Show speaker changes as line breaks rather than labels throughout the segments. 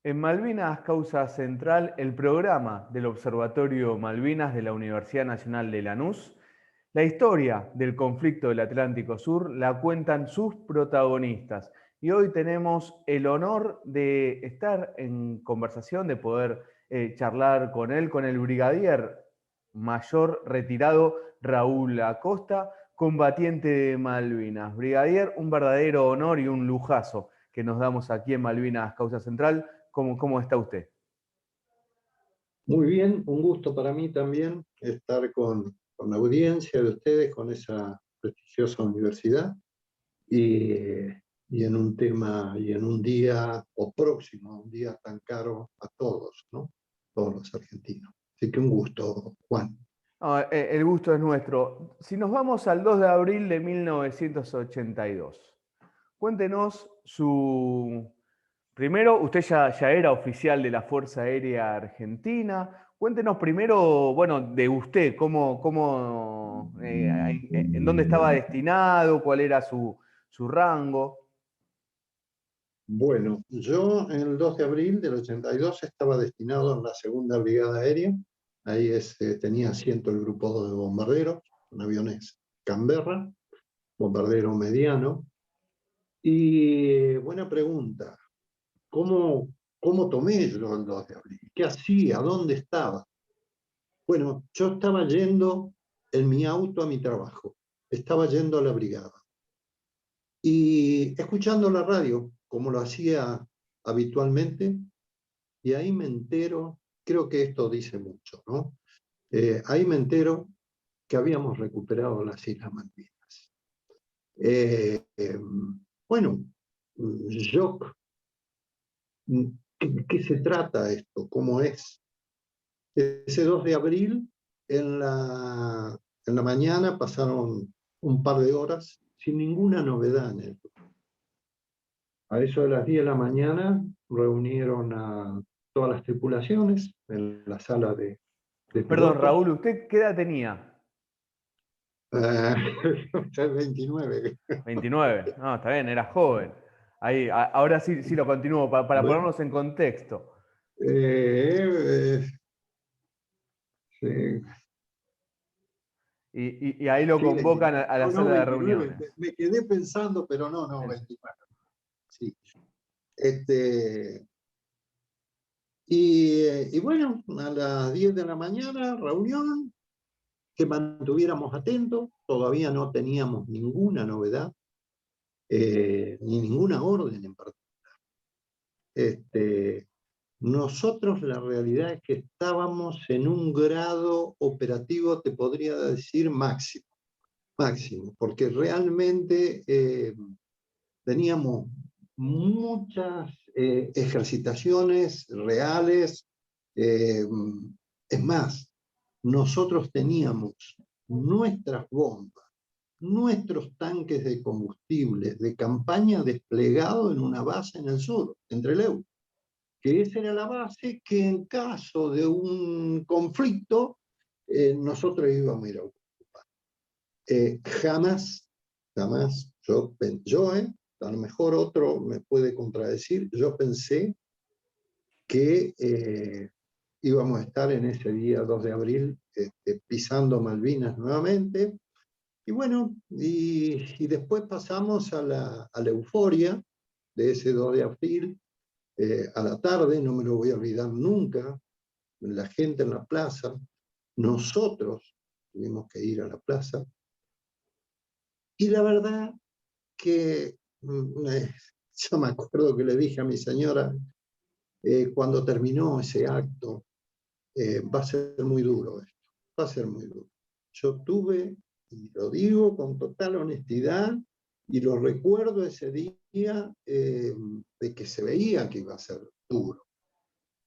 En Malvinas Causa Central, el programa del Observatorio Malvinas de la Universidad Nacional de Lanús, la historia del conflicto del Atlántico Sur la cuentan sus protagonistas. Y hoy tenemos el honor de estar en conversación, de poder charlar con él, con el brigadier mayor retirado Raúl Acosta, combatiente de Malvinas. Brigadier, un verdadero honor y un lujazo que nos damos aquí en Malvinas Causa Central. ¿Cómo está usted?
Muy bien, un gusto para mí también estar con la audiencia de ustedes, con esa prestigiosa universidad y, y en un tema y en un día o próximo a un día tan caro a todos, ¿no? Todos los argentinos. Así que un gusto, Juan.
El gusto es nuestro. Si nos vamos al 2 de abril de 1982, cuéntenos su... Primero, usted ya era oficial de la Fuerza Aérea Argentina. Cuéntenos primero, bueno, de usted, en dónde estaba destinado, cuál era su rango.
Bueno, yo en el 2 de abril del 82 estaba destinado en la Segunda Brigada Aérea. Ahí tenía asiento el grupo 2 de bombarderos, con aviones Canberra, bombardero mediano. Y buena pregunta, ¿cómo tomé yo el 2 de abril? ¿Qué hacía? ¿Dónde estaba? Bueno, yo estaba yendo en mi auto a mi trabajo, estaba yendo a la brigada. Y escuchando la radio, como lo hacía habitualmente, y ahí me entero, creo que esto dice mucho, ¿no? Ahí me entero que habíamos recuperado las Islas Malvinas. Eh, eh, bueno, shock. ¿Qué se trata esto? ¿Cómo es? Ese 2 de abril, en la mañana, pasaron un par de horas sin ninguna novedad en el grupo. A eso de las 10 de la mañana reunieron a todas las tripulaciones en la sala de
Perdón,
pilotos.
Raúl, ¿usted qué edad tenía?
29.
29. No, está bien, era joven. Ahí, ahora sí lo continúo, para
Bueno,
ponernos en contexto.
sí,
Y ahí lo
sí,
convocan
29.
a la
No, no,
sala de
29.
reuniones.
Me quedé pensando, pero no, 29. Sí. Este, y bueno, a las 10 de la mañana, reunión, que mantuviéramos atentos, todavía no teníamos ninguna novedad, ni ninguna orden en particular. Nosotros la realidad es que estábamos en un grado operativo, te podría decir máximo, porque realmente teníamos muchas ejercitaciones reales. eh, es más, nosotros teníamos nuestras bombas, nuestros tanques de combustibles de campaña desplegados en una base en el sur, entre Trelew, que esa era la base que en caso de un conflicto nosotros íbamos a ir a ocupar. Jamás, a lo mejor otro me puede contradecir, yo pensé que íbamos a estar en ese día 2 de abril pisando Malvinas nuevamente. Y bueno, y después pasamos a la euforia de ese 2 de abril, a la tarde, no me lo voy a olvidar nunca, la gente en la plaza, nosotros tuvimos que ir a la plaza, y la verdad que yo me acuerdo que le dije a mi señora, cuando terminó ese acto, va a ser muy duro esto, va a ser muy duro. Yo tuve, y lo digo con total honestidad, y lo recuerdo ese día, de que se veía que iba a ser duro.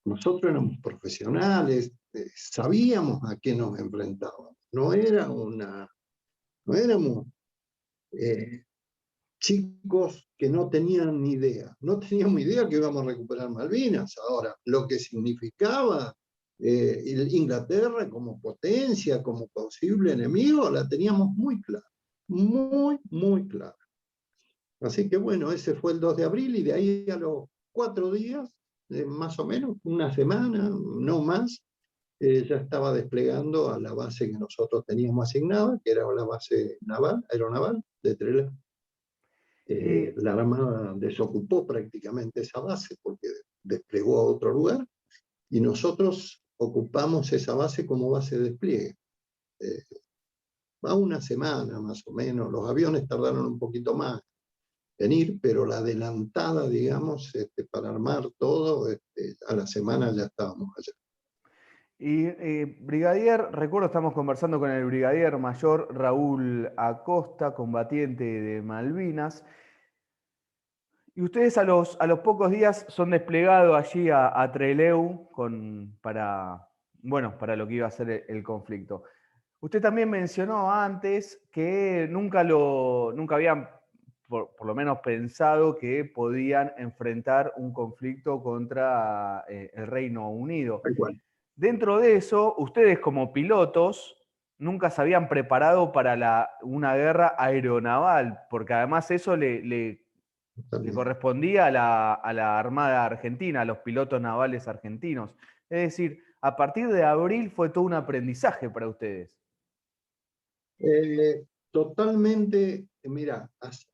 Nosotros éramos profesionales, sabíamos a qué nos enfrentábamos. No éramos eh, chicos que no tenían ni idea. No teníamos idea que íbamos a recuperar Malvinas. Ahora, lo que significaba Inglaterra como potencia, como posible enemigo, la teníamos muy clara. Muy clara. Así que bueno, ese fue el 2 de abril y de ahí a los 4 días más o menos, una semana, no más, ya estaba desplegando a la base que nosotros teníamos asignada, que era la base naval, aeronaval de Trelew.
Y,
La Armada desocupó prácticamente esa base porque desplegó a otro lugar y nosotros ocupamos esa base como base de despliegue. A una semana más o menos, los aviones tardaron un poquito más en ir, pero la adelantada, digamos, para armar todo, a la semana ya estábamos allá.
brigadier, recuerdo estamos conversando con el brigadier mayor Raúl Acosta, combatiente de Malvinas, y ustedes a los pocos días son desplegados allí a Trelew bueno, para lo que iba a ser el conflicto. Usted también mencionó antes que nunca habían, por lo menos, pensado que podían enfrentar un conflicto contra el Reino Unido.
Tal cual.
Dentro de eso, ustedes como pilotos nunca se habían preparado para una guerra aeronaval, porque además eso le correspondía a la Armada Argentina, a los pilotos navales argentinos. Es decir, a partir de abril fue todo un aprendizaje para ustedes.
Totalmente, mira, has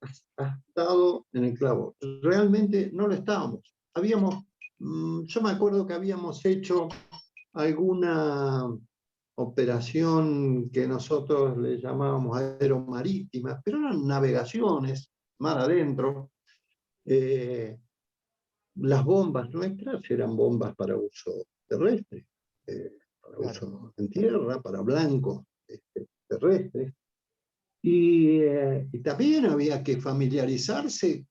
estado en el clavo. Realmente no lo estábamos. Yo me acuerdo que habíamos hecho alguna operación que nosotros le llamábamos aeromarítima, pero eran navegaciones, mar adentro. Las bombas nuestras eran bombas para uso terrestre, para
Claro.
uso en tierra, para blancos terrestres. Y también había que familiarizarse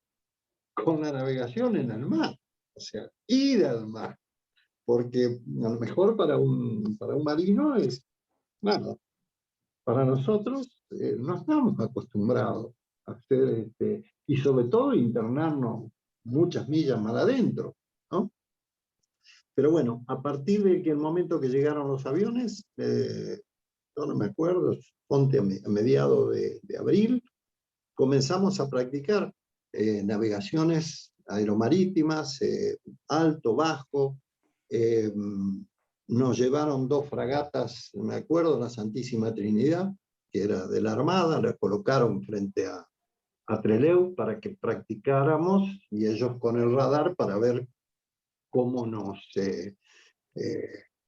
con la navegación en el mar, o sea, ir al mar, porque a lo mejor para un marino es, bueno, para nosotros no estamos acostumbrados a hacer, y sobre todo internarnos muchas millas más adentro, ¿no? Pero bueno, a partir de que el momento que llegaron los aviones, yo no me acuerdo, ponte a mediados de abril, comenzamos a practicar navegaciones aeromarítimas, alto, bajo. eh, Nos llevaron 2 fragatas, me acuerdo, la Santísima Trinidad, que era de la Armada, la colocaron frente a Trelew para que practicáramos y ellos con el radar para ver cómo eh,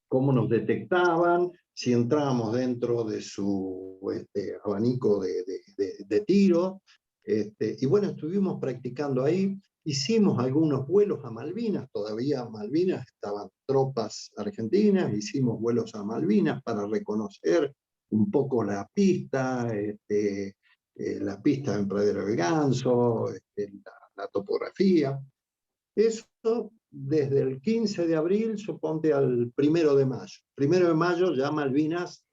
cómo nos detectaban, si entrábamos dentro de su abanico de tiro. Y bueno, estuvimos practicando ahí, hicimos algunos vuelos a Malvinas, todavía a Malvinas estaban tropas argentinas, hicimos vuelos a Malvinas para reconocer un poco la pista en Pradera del Ganso, la topografía. Eso desde el 15 de abril, suponte al 1 de mayo. 1 de mayo ya Malvinas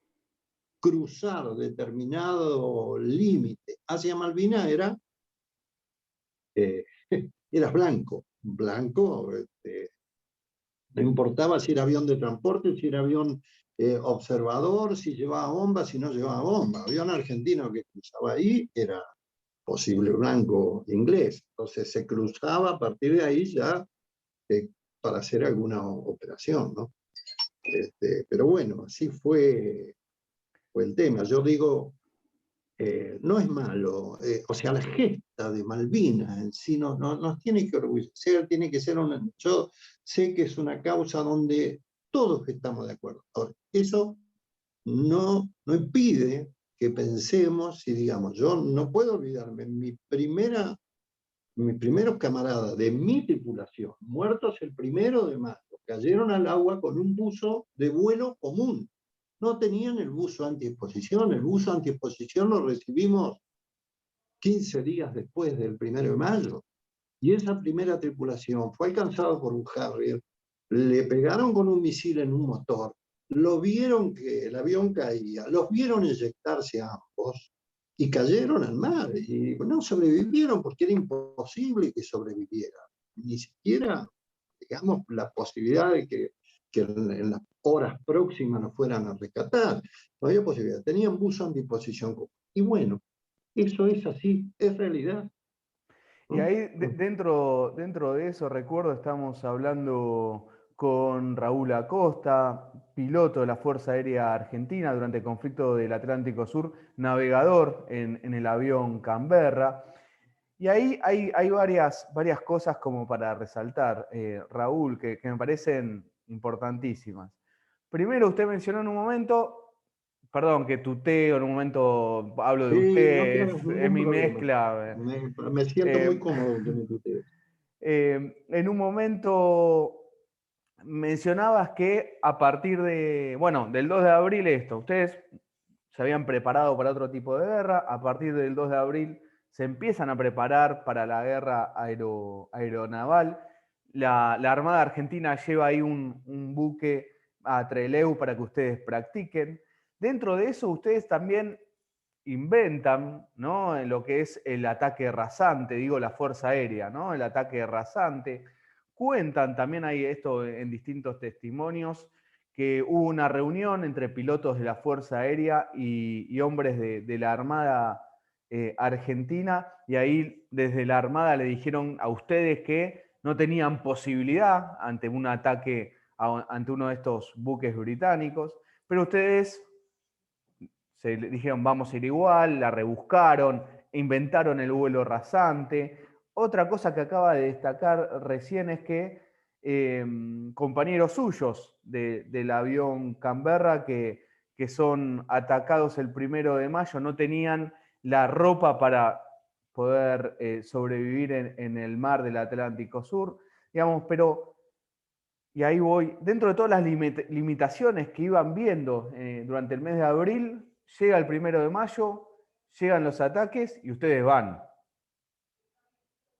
cruzar determinado límite hacia Malvinas eh, eras blanco. Blanco, no importaba si era avión de transporte, si era avión observador, si llevaba bomba, si no llevaba bomba. Avión argentino que cruzaba ahí era posible blanco inglés. Entonces se cruzaba a partir de ahí ya para hacer alguna operación, ¿no? Pero bueno, así fue el tema. Yo digo, no es malo, o sea, la gesta de Malvinas en sí nos tiene que orgullecer, tiene que ser yo sé que es una causa donde todos estamos de acuerdo. Ahora, eso no impide que pensemos y digamos, yo no puedo olvidarme, mis primeros camaradas de mi tripulación, muertos el 1 de mayo, cayeron al agua con un buzo de vuelo común. No tenían el buzo antiexposición. El buzo antiexposición lo recibimos 15 días después del 1 de mayo. Y esa primera tripulación fue alcanzada por un Harrier, le pegaron con un misil en un motor, lo vieron que el avión caía, los vieron eyectarse a ambos y cayeron al mar. Y no sobrevivieron porque era imposible que sobrevivieran. Ni siquiera, digamos, la posibilidad de que en las horas próximas nos fueran a rescatar. No había posibilidad. Tenían buzo antiposición. Y bueno, eso es así, es realidad.
Y
¿no?
ahí dentro de eso, recuerdo, estamos hablando con Raúl Acosta, piloto de la Fuerza Aérea Argentina durante el conflicto del Atlántico Sur, navegador en el avión Canberra. Y ahí hay varias cosas como para resaltar, Raúl, que me parecen importantísimas. Primero, usted mencionó en un momento, perdón, que tuteo, en un momento hablo de
Sí, no
usted,
tienes
es
ningún
mi
problema.
mezcla.
Me siento muy
Eh,
cómodo que me tutees.
en un momento mencionabas que a partir de, bueno, del 2 de abril esto, ustedes se habían preparado para otro tipo de guerra, a partir del 2 de abril se empiezan a preparar para la guerra aeronaval. La Armada Argentina lleva ahí un buque a Trelew para que ustedes practiquen. Dentro de eso, ustedes también inventan, ¿no?, en lo que es el ataque rasante, digo la Fuerza Aérea, ¿no?, el ataque rasante. Cuentan también hay esto en distintos testimonios, que hubo una reunión entre pilotos de la Fuerza Aérea y hombres de la Armada Argentina, y ahí desde la Armada le dijeron a ustedes que no tenían posibilidad ante un ataque ante uno de estos buques británicos, pero ustedes se le dijeron vamos a ir igual, la rebuscaron, inventaron el vuelo rasante. Otra cosa que acaba de destacar recién es que compañeros suyos del avión Canberra que son atacados el 1 de mayo no tenían la ropa para poder sobrevivir en el mar del Atlántico Sur, digamos, pero y ahí voy, dentro de todas las limitaciones que iban viendo durante el mes de abril, llega el 1 de mayo, llegan los ataques y ustedes van.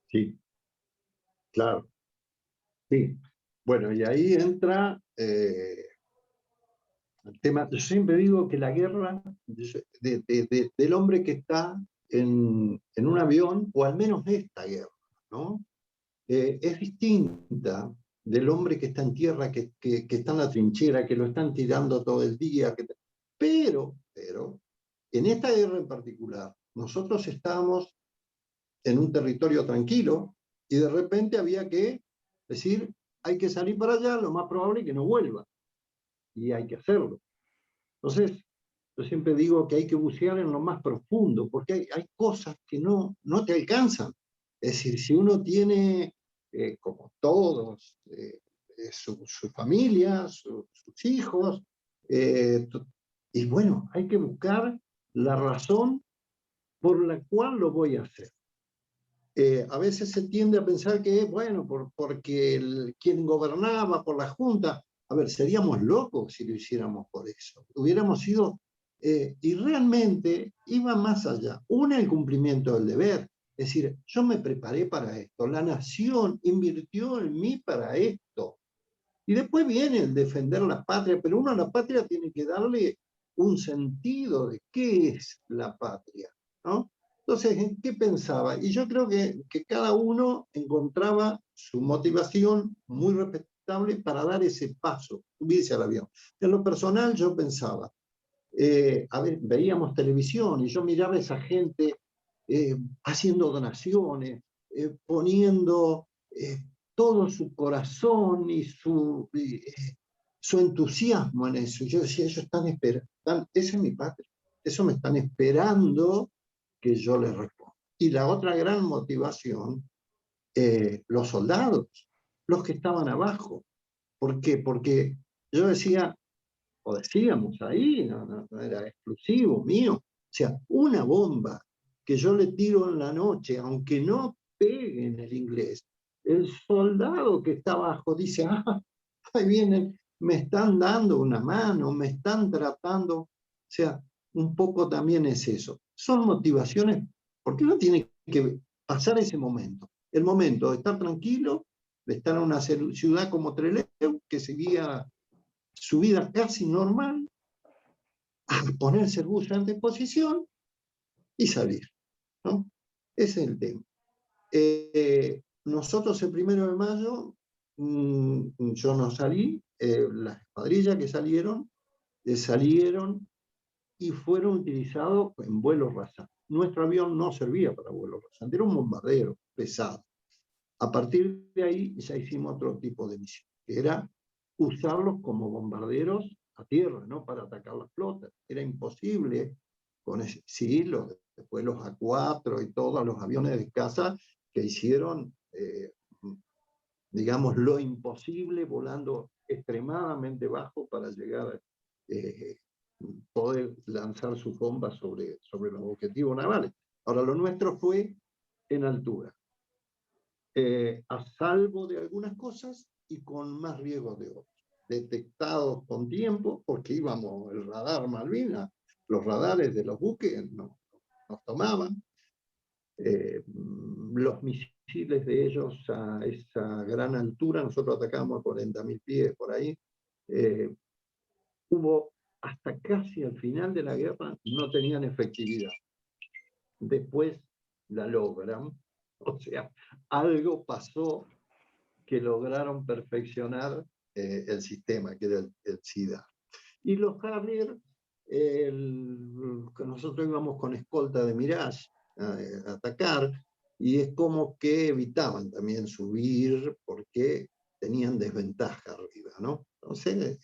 Sí, claro, sí. Bueno, y ahí entra el tema. Yo siempre digo que la guerra del hombre que está en un avión, o al menos esta guerra, ¿no? Es distinta del hombre que está en tierra, que está en la trinchera, que lo están tirando todo el día. Pero, en esta guerra en particular, nosotros estábamos en un territorio tranquilo y de repente había que decir, hay que salir para allá, lo más probable es que no vuelva. Y hay que hacerlo. Entonces, yo siempre digo que hay que bucear en lo más profundo, porque hay cosas que no te alcanzan. Es decir, si uno tiene, como todos, su familia, sus hijos, eh, y bueno, hay que buscar la razón por la cual lo voy a hacer. A veces se tiende a pensar que, bueno, porque quien gobernaba, por la Junta, a ver, seríamos locos si lo hiciéramos por eso. Hubiéramos sido, y realmente iba más allá. Una, el cumplimiento del deber. Es decir, yo me preparé para esto, la nación invirtió en mí para esto. Y después viene el defender la patria, pero uno a la patria tiene que darle un sentido de qué es la patria, ¿no? Entonces, ¿en qué pensaba? Y yo creo que cada uno encontraba su motivación muy respetable para dar ese paso, subirse al avión. En lo personal yo pensaba, a ver, veíamos televisión y yo miraba a esa gente haciendo donaciones, poniendo todo su corazón y su entusiasmo en eso. Yo decía, ellos están esperando, esa es mi patria, eso me están esperando que yo les responda. Y la otra gran motivación, los soldados, los que estaban abajo. ¿Por qué? Porque yo decía, o decíamos ahí, no era exclusivo mío, o sea, una bomba que yo le tiro en la noche, aunque no pegue en el inglés, el soldado que está abajo dice, ahí vienen, me están dando una mano, me están tratando, o sea, un poco también es eso. Son motivaciones, porque uno tiene que pasar ese momento, el momento de estar tranquilo, de estar en una ciudad como Trelew, que seguía su vida casi normal, a ponerse el buzo en disposición y salir, ¿no? Ese es el tema. Nosotros el 1 de mayo, yo no salí, las escuadrillas que salieron y fueron utilizados en vuelos rasantes. Nuestro avión no servía para vuelos rasantes, era un bombardero. pesado. A partir de ahí ya hicimos otro tipo de misión, que era usarlos como bombarderos a tierra, ¿no? Para atacar las flotas. Era imposible con ese, sí, después los A4 y todos los aviones de caza que hicieron, digamos, lo imposible volando extremadamente bajo para llegar poder lanzar sus bombas sobre los objetivos navales. Ahora, lo nuestro fue en altura, a salvo de algunas cosas y con más riesgos de otras. Detectados con tiempo, porque íbamos el radar Malvinas, los radares de los buques nos tomaban, los misiles de ellos a esa gran altura, nosotros atacamos a 40.000 pies por ahí, hubo hasta casi al final de la guerra, no tenían efectividad. Después la logran, o sea, algo pasó que lograron perfeccionar el sistema, que era el SIDA. Y los Harrier, nosotros íbamos con escolta de Mirage a atacar, y es como que evitaban también subir porque tenían desventaja arriba, ¿no? Entonces,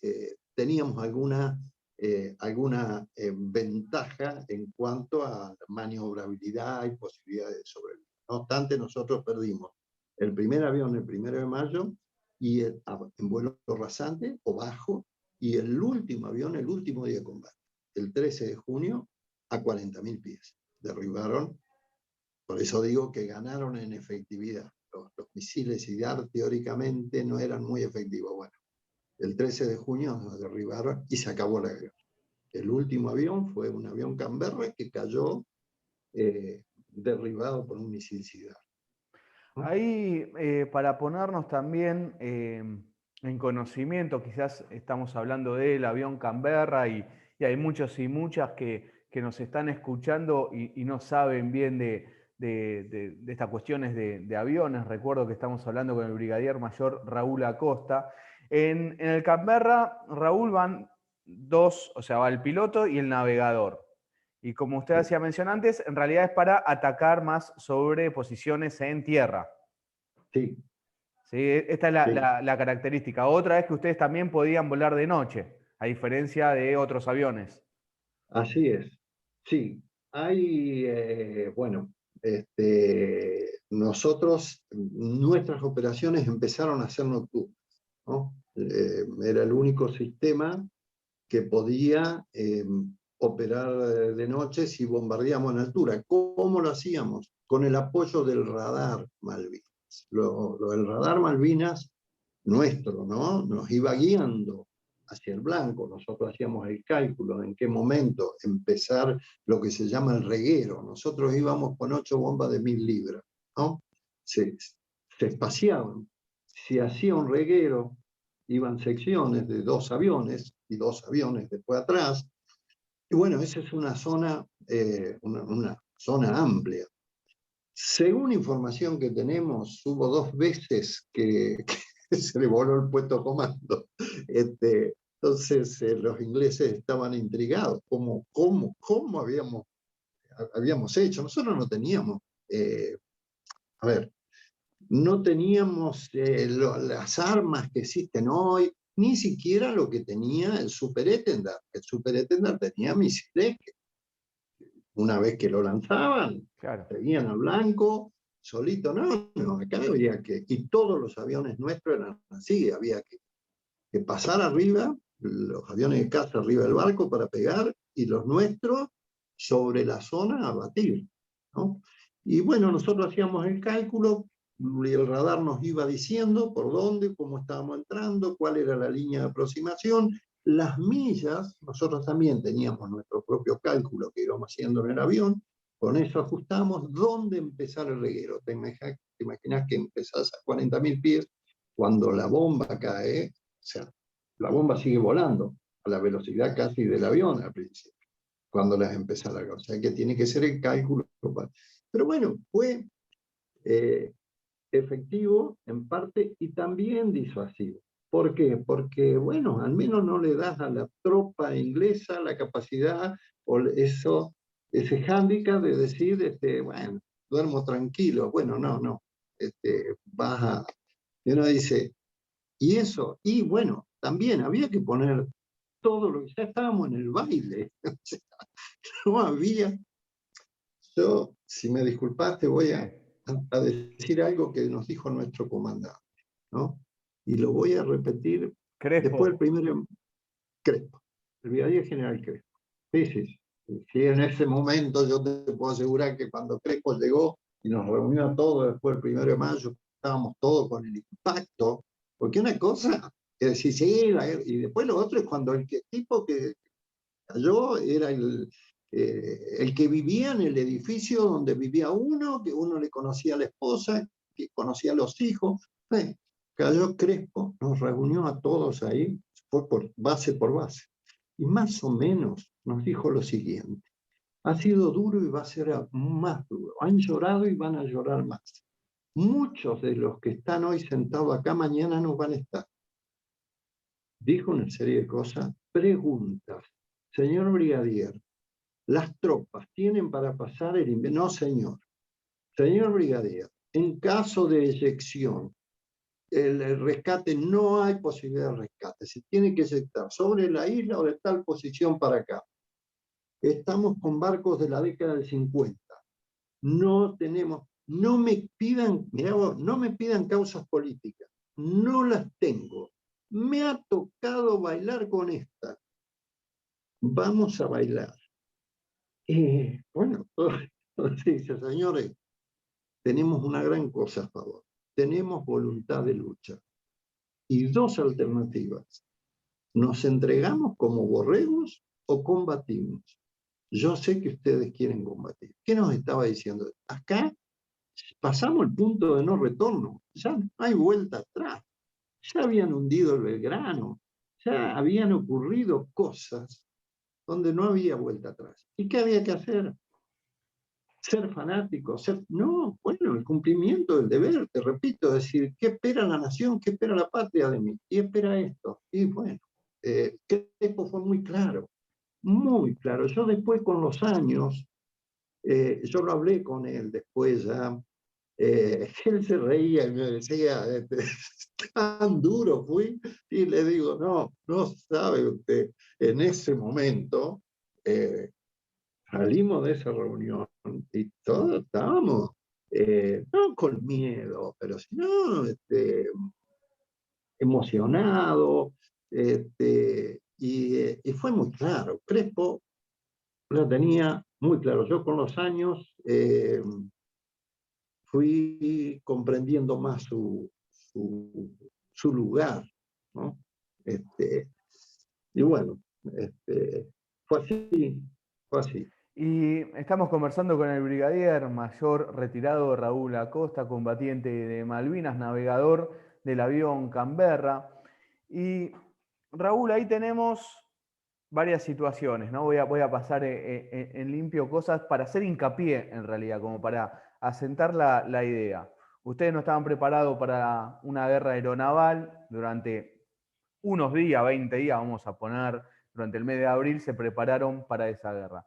teníamos alguna ventaja en cuanto a maniobrabilidad y posibilidades de sobrevivir. No obstante, nosotros perdimos el primer avión el 1 de mayo y en vuelo rasante o bajo, y el último avión el último día de combate, el 13 de junio, a 40.000 pies. Derribaron, por eso digo que ganaron en efectividad. Los misiles IDAR teóricamente no eran muy efectivos. Bueno, el 13 de junio nos derribaron y se acabó la guerra. El último avión fue un avión Canberra que cayó derribado por un misil SIDAR.
Ahí, para ponernos también en conocimiento, quizás estamos hablando del avión Canberra y hay muchos y muchas que nos están escuchando y no saben bien de estas cuestiones de aviones. Recuerdo que estamos hablando con el brigadier mayor Raúl Acosta. En el Canberra, Raúl, van dos, o sea, va el piloto y el navegador. Y como usted hacía mención antes, en realidad es para atacar más sobre posiciones en tierra.
Sí.
Sí, esta es la característica. Otra es que ustedes también podían volar de noche, a diferencia de otros aviones.
Así es. Sí. Hay, bueno, nosotros, nuestras operaciones empezaron a ser nocturnas, ¿no? Era el único sistema que podía operar de noche si bombardeamos en altura. ¿Cómo lo hacíamos? Con el apoyo del radar Malvinas. El radar Malvinas nuestro, ¿no? Nos iba guiando hacia el blanco. Nosotros hacíamos el cálculo de en qué momento empezar lo que se llama el reguero. Nosotros íbamos con 8 bombas de 1.000 libras, ¿no? Se espaciaban. Si hacía un reguero, iban secciones de 2 aviones y 2 aviones después atrás. Y bueno, esa es una zona amplia. Según información que tenemos, hubo 2 veces que se le voló el puesto comando. Entonces los ingleses estaban intrigados. ¿Cómo habíamos hecho? Nosotros no teníamos, no teníamos las armas que existen hoy, ni siquiera lo que tenía el superétendard. El superétendard tenía misiles que una vez que lo lanzaban,
Claro.
seguían al blanco, solito. No, acá había que, y todos los aviones nuestros eran así, había que pasar arriba, los aviones de caza arriba del barco para pegar, y los nuestros sobre la zona a batir, ¿no? Y bueno, nosotros hacíamos el cálculo, y el radar nos iba diciendo por dónde, cómo estábamos entrando, cuál era la línea de aproximación, las millas. Nosotros también teníamos nuestro propio cálculo que íbamos haciendo en el avión, con eso ajustamos dónde empezar el reguero. Te imaginas que empezás a 40.000 pies, cuando la bomba cae, o sea, la bomba sigue volando a la velocidad casi del avión al principio, cuando las empieza a largar. O sea que tiene que ser el cálculo. Pero bueno, fue efectivo en parte y también disuasivo. ¿Por qué? Porque, bueno, al menos no le das a la tropa inglesa la capacidad o ese hándicap de decir, bueno, duermo tranquilo. Bueno, no. Vas a... Y uno dice, y eso, y bueno, también había que poner todo lo que ya estábamos en el baile. O sea, no había. Yo, si me disculpas, te voy
Sí.
a decir algo que nos dijo nuestro comandante, ¿no? Y lo voy a repetir después del
Crespo.
primero, Crespo, el brigadier general Crespo. Sí, sí, sí. Sí, en ese momento yo te puedo asegurar que cuando Crespo llegó y nos reunió a todos después del 1 de mayo, estábamos todos con el impacto, porque una cosa es decir, sí, y después lo otro es cuando tipo que cayó era el que vivía en el edificio donde vivía uno, que uno le conocía a la esposa, que conocía a los hijos. Cayó Crespo, nos reunió a todos ahí, fue por base, y más o menos nos dijo lo siguiente: ha sido duro y va a ser más duro, han llorado y van a llorar más. Muchos de los que están hoy sentados acá mañana no van a estar. Dijo una serie de cosas, preguntas. Señor brigadier, ¿las tropas tienen para pasar el invierno? No, señor. Señor brigadier, en caso de eyección, el rescate, no hay posibilidad de rescate. Se tiene que eyectar sobre la isla o de tal posición para acá. Estamos con barcos de la década del 50. No tenemos, no me pidan, mirá vos, no me pidan causas políticas. No las tengo. Me ha tocado bailar con esta. Vamos a bailar. Bueno, dice, señores, tenemos una gran cosa a favor. Tenemos voluntad de lucha. Y dos alternativas. ¿Nos entregamos como borregos o combatimos? Yo sé que ustedes quieren combatir. ¿Qué nos estaba diciendo? Acá pasamos el punto de no retorno. Ya no hay vuelta atrás. Ya habían hundido el Belgrano. Ya habían ocurrido cosas donde no había vuelta atrás. ¿Y qué había que hacer? Ser fanático, no, bueno, el cumplimiento del deber, te repito, es decir, ¿qué espera la nación? ¿Qué espera la patria de mí? Y espera esto. Y bueno, Crespo fue muy claro, muy claro. Yo después con los años, yo lo hablé con él después ya, él se reía y me decía, tan duro fui, y le digo, no sabe usted, en ese momento, salimos de esa reunión y todos estábamos, no con miedo, pero sino emocionados, y fue muy claro. Crespo lo tenía muy claro. Yo con los años fui comprendiendo más su lugar, ¿no? Y bueno, fue así, fue así.
Y estamos conversando con el brigadier mayor retirado Raúl Acosta, combatiente de Malvinas, navegador del avión Canberra. Y Raúl, ahí tenemos varias situaciones, ¿no? Voy a pasar en limpio cosas para hacer hincapié, en realidad, como para asentar la idea. Ustedes no estaban preparados para una guerra aeronaval durante unos días, 20 días, vamos a poner, durante el mes de abril, se prepararon para esa guerra.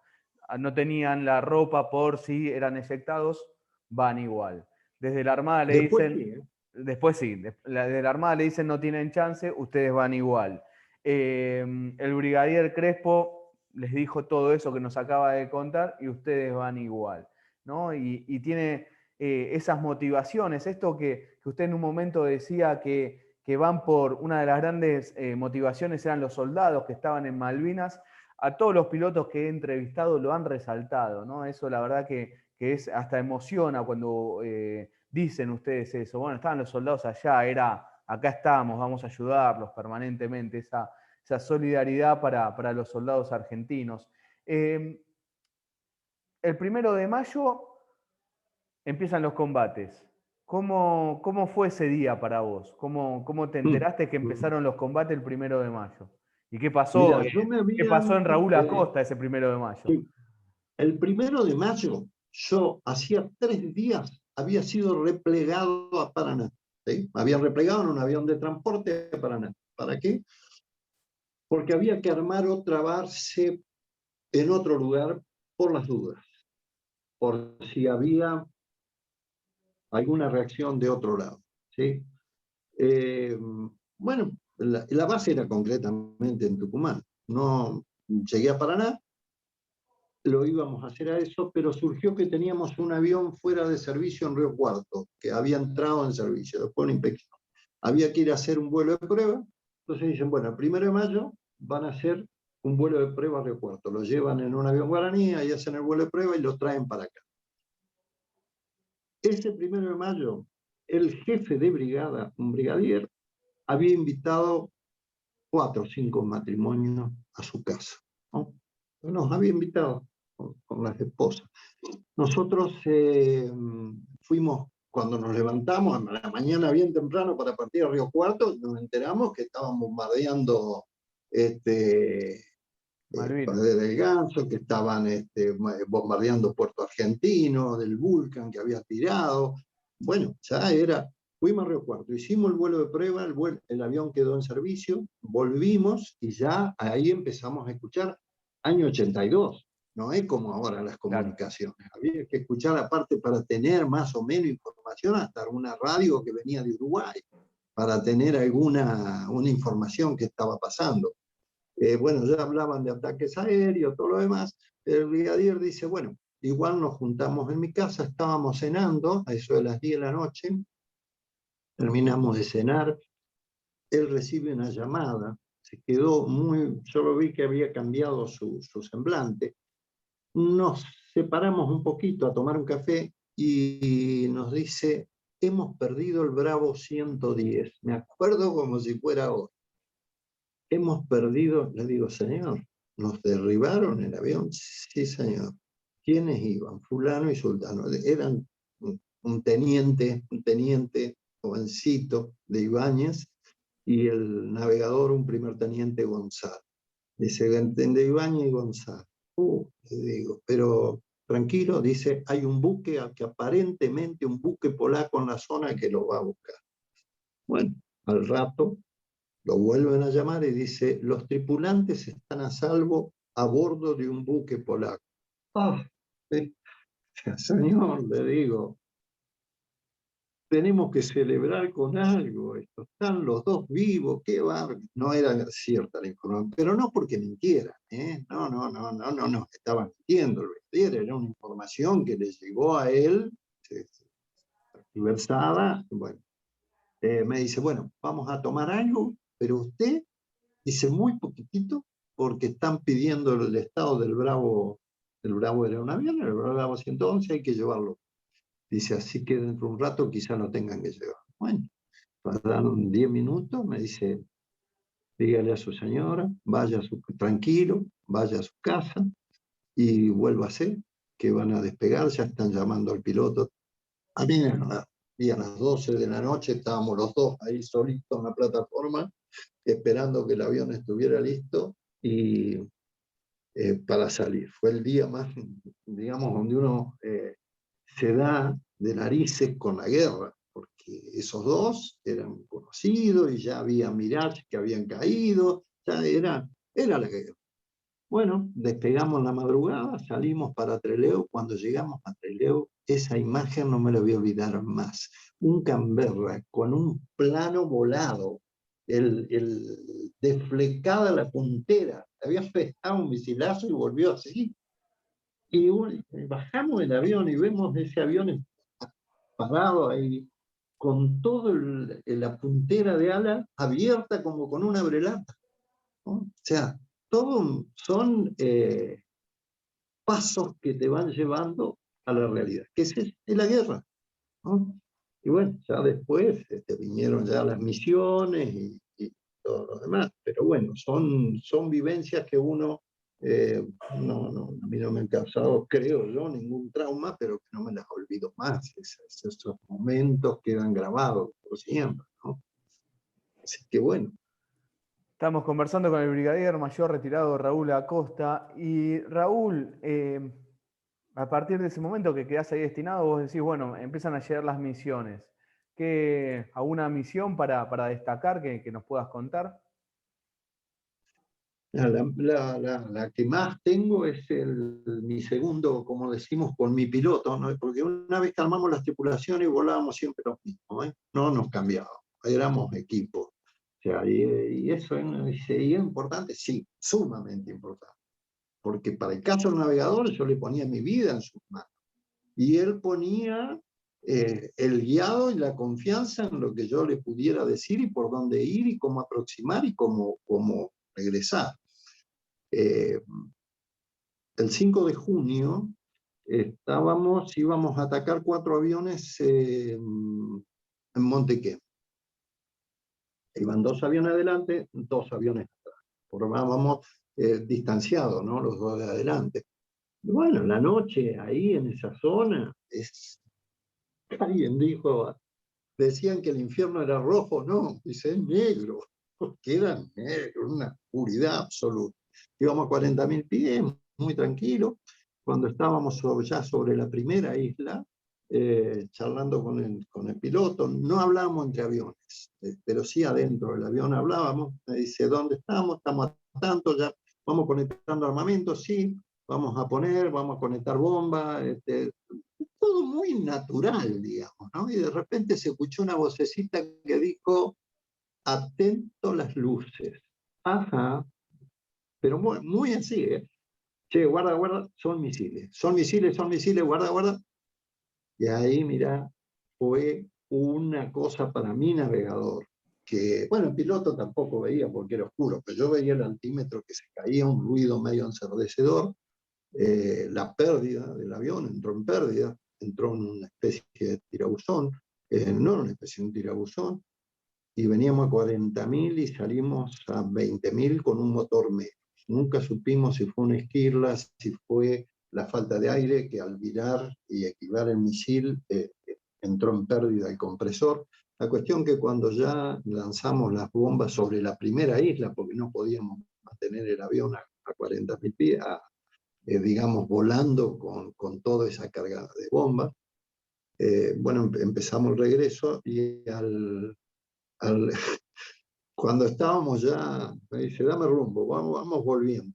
No tenían la ropa por si eran eyectados, van igual. Desde la Armada le
Después sí,
dicen, después sí, desde la Armada le dicen no tienen chance, ustedes van igual. El brigadier Crespo les dijo todo eso que nos acaba de contar y ustedes van igual, ¿no? Y tiene esas motivaciones, esto que usted en un momento decía que van por una de las grandes motivaciones eran los soldados que estaban en Malvinas. A todos los pilotos que he entrevistado lo han resaltado, ¿no? Eso la verdad que es, hasta emociona cuando dicen ustedes eso. Bueno, estaban los soldados allá, acá estamos, vamos a ayudarlos permanentemente, esa solidaridad para los soldados argentinos. El 1 de mayo empiezan los combates. ¿Cómo fue ese día para vos? ¿Cómo te enteraste que empezaron los combates el 1 de mayo? ¿Y qué pasó?
Mira, yo me
¿Qué pasó
habían,
en Raúl Acosta ese 1 de mayo?
sí, el 1 de mayo, yo hacía 3 días había sido replegado a Paraná. ¿Sí? Me habían replegado en un avión de transporte a Paraná. ¿Para qué? Porque había que armar otra base en otro lugar por las dudas. Por si había alguna reacción de otro lado, ¿sí? Bueno, la base era concretamente en Tucumán. No llegué a Paraná, lo íbamos a hacer a eso, pero surgió que teníamos un avión fuera de servicio en Río Cuarto, que había entrado en servicio, después de una inspección. Había que ir a hacer un vuelo de prueba, entonces dicen, bueno, el 1 de mayo van a hacer un vuelo de prueba a Río Cuarto. Lo llevan en un avión guaraní, ahí hacen el vuelo de prueba y lo traen para acá. Ese 1 de mayo, el jefe de brigada, un brigadier, había invitado 4 o 5 matrimonios a su casa, ¿no? Nos había invitado con las esposas. Nosotros fuimos, cuando nos levantamos, a la mañana bien temprano para partir a Río Cuarto, nos enteramos que estaban bombardeando
Malvinas.
Padre del Ganso, que estaban bombardeando Puerto Argentino, del Vulcan que había tirado. Bueno, ya era, fuimos a Río Cuarto, hicimos el vuelo de prueba, el avión quedó en servicio, volvimos y ya ahí empezamos a escuchar año 82. No es como ahora las
Claro.
comunicaciones. Había que escuchar aparte para tener más o menos información, hasta una radio que venía de Uruguay, para tener una información que estaba pasando. Bueno, ya hablaban de ataques aéreos, todo lo demás. El brigadier dice, bueno, igual nos juntamos en mi casa, estábamos cenando, a eso de las 10 de la noche, terminamos de cenar, él recibe una llamada, se quedó muy, yo lo vi que había cambiado su semblante, nos separamos un poquito a tomar un café y nos dice, hemos perdido el Bravo 110, me acuerdo como si fuera hoy. Hemos perdido, le digo, señor, ¿nos derribaron el avión? Sí, señor. ¿Quiénes iban? Fulano y sultano. Eran un teniente jovencito de Ibáñez y el navegador, un primer teniente González. Dice, de Ibáñez y González. Le digo, pero tranquilo, dice, hay un buque, que aparentemente un buque polaco en la zona que lo va a buscar. Bueno, al rato lo vuelven a llamar y dice, los tripulantes están a salvo a bordo de un buque polaco. Ah, señor, le digo, tenemos que celebrar con algo, están los dos vivos, qué bárbaro. No era cierta la información, pero no porque mintiera, ¿eh? No, estaban mintiendo, era una información que le llegó a él, conversada, bueno, me dice, bueno, vamos a tomar algo, pero usted dice muy poquitito, porque están pidiendo el estado del Bravo era un avión, el Bravo 111 hay que llevarlo. Dice, así que dentro de un rato quizá lo tengan que llevar. Bueno, pasaron 10 minutos, me dice, dígale a su señora, tranquilo, vaya a su casa y vuélvase, que van a despegar, ya están llamando al piloto. A mí y a las 12 de la noche estábamos los dos ahí solitos en la plataforma, esperando que el avión estuviera listo y para salir. Fue el día más, digamos, donde uno se da de narices con la guerra, porque esos dos eran conocidos y ya había Mirage que habían caído, ya era la guerra. Bueno, despegamos la madrugada, salimos para Trelew. Cuando llegamos a Trelew, esa imagen no me la voy a olvidar más. Un Canberra con un plano volado, desflecada la puntera, había festado un misilazo y volvió así. Y bajamos del avión y vemos ese avión parado ahí, con toda la puntera de ala abierta como con una abrelata, ¿no? O sea, todo son pasos que te van llevando a la realidad, que es la guerra, ¿no? Y bueno, ya después vinieron ya las misiones y todo lo demás, pero bueno, son vivencias que uno, a mí no me han causado, creo yo, ningún trauma, pero que no me las olvido más. Esos momentos quedan grabados por siempre, ¿no? Así que bueno.
Estamos conversando con el brigadier mayor retirado Raúl Acosta. Y Raúl, a partir de ese momento que quedás ahí destinado, vos decís, bueno, empiezan a llegar las misiones. ¿Alguna misión para destacar que nos puedas contar?
La que más tengo es mi segundo, como decimos, con mi piloto, ¿no? Porque una vez que armamos las tripulaciones volábamos siempre los mismos, ¿eh? No nos cambiábamos, éramos equipos. O sea, y eso ¿y es importante? Sí, sumamente importante. Porque para el caso del navegador yo le ponía mi vida en sus manos. Y él ponía el guiado y la confianza en lo que yo le pudiera decir y por dónde ir y cómo aproximar y cómo regresar. El 5 de junio íbamos a atacar 4 aviones en Montequén. Iban 2 aviones adelante, 2 aviones atrás. Formábamos distanciados, ¿no? Los 2 de adelante. Y bueno, la noche ahí en esa zona, alguien dijo, decían que el infierno era rojo, no, dice, es negro, porque era negro, una oscuridad absoluta. Íbamos a 40.000 pies, muy tranquilo. Cuando estábamos ya sobre la primera isla, charlando con el piloto, no hablábamos entre aviones, pero sí adentro del avión hablábamos. Me dice, ¿dónde estamos? Estamos a tanto, ya vamos conectando armamento, sí, vamos a conectar bombas, todo muy natural, digamos, ¿no? Y de repente se escuchó una vocecita que dijo, atento las luces. Ajá, pero muy, muy así, ¿eh? Che, guarda, guarda, son misiles, guarda, guarda. Y ahí, mirá, fue una cosa para mi navegador, que, bueno, el piloto tampoco veía porque era oscuro, pero yo veía el altímetro que se caía, un ruido medio ensordecedor, la pérdida del avión, entró en una especie de tirabuzón, no era una especie de un tirabuzón, y veníamos a 40.000 y salimos a 20.000 con un motor menos. Nunca supimos si fue una esquirla, si fue la falta de aire, que al virar y equivar el misil entró en pérdida el compresor. La cuestión que cuando ya lanzamos las bombas sobre la primera isla, porque no podíamos mantener el avión a 40.000 pies, digamos, volando con toda esa carga de bombas, bueno, empezamos el regreso y cuando estábamos ya, me dice, dame rumbo, vamos volviendo.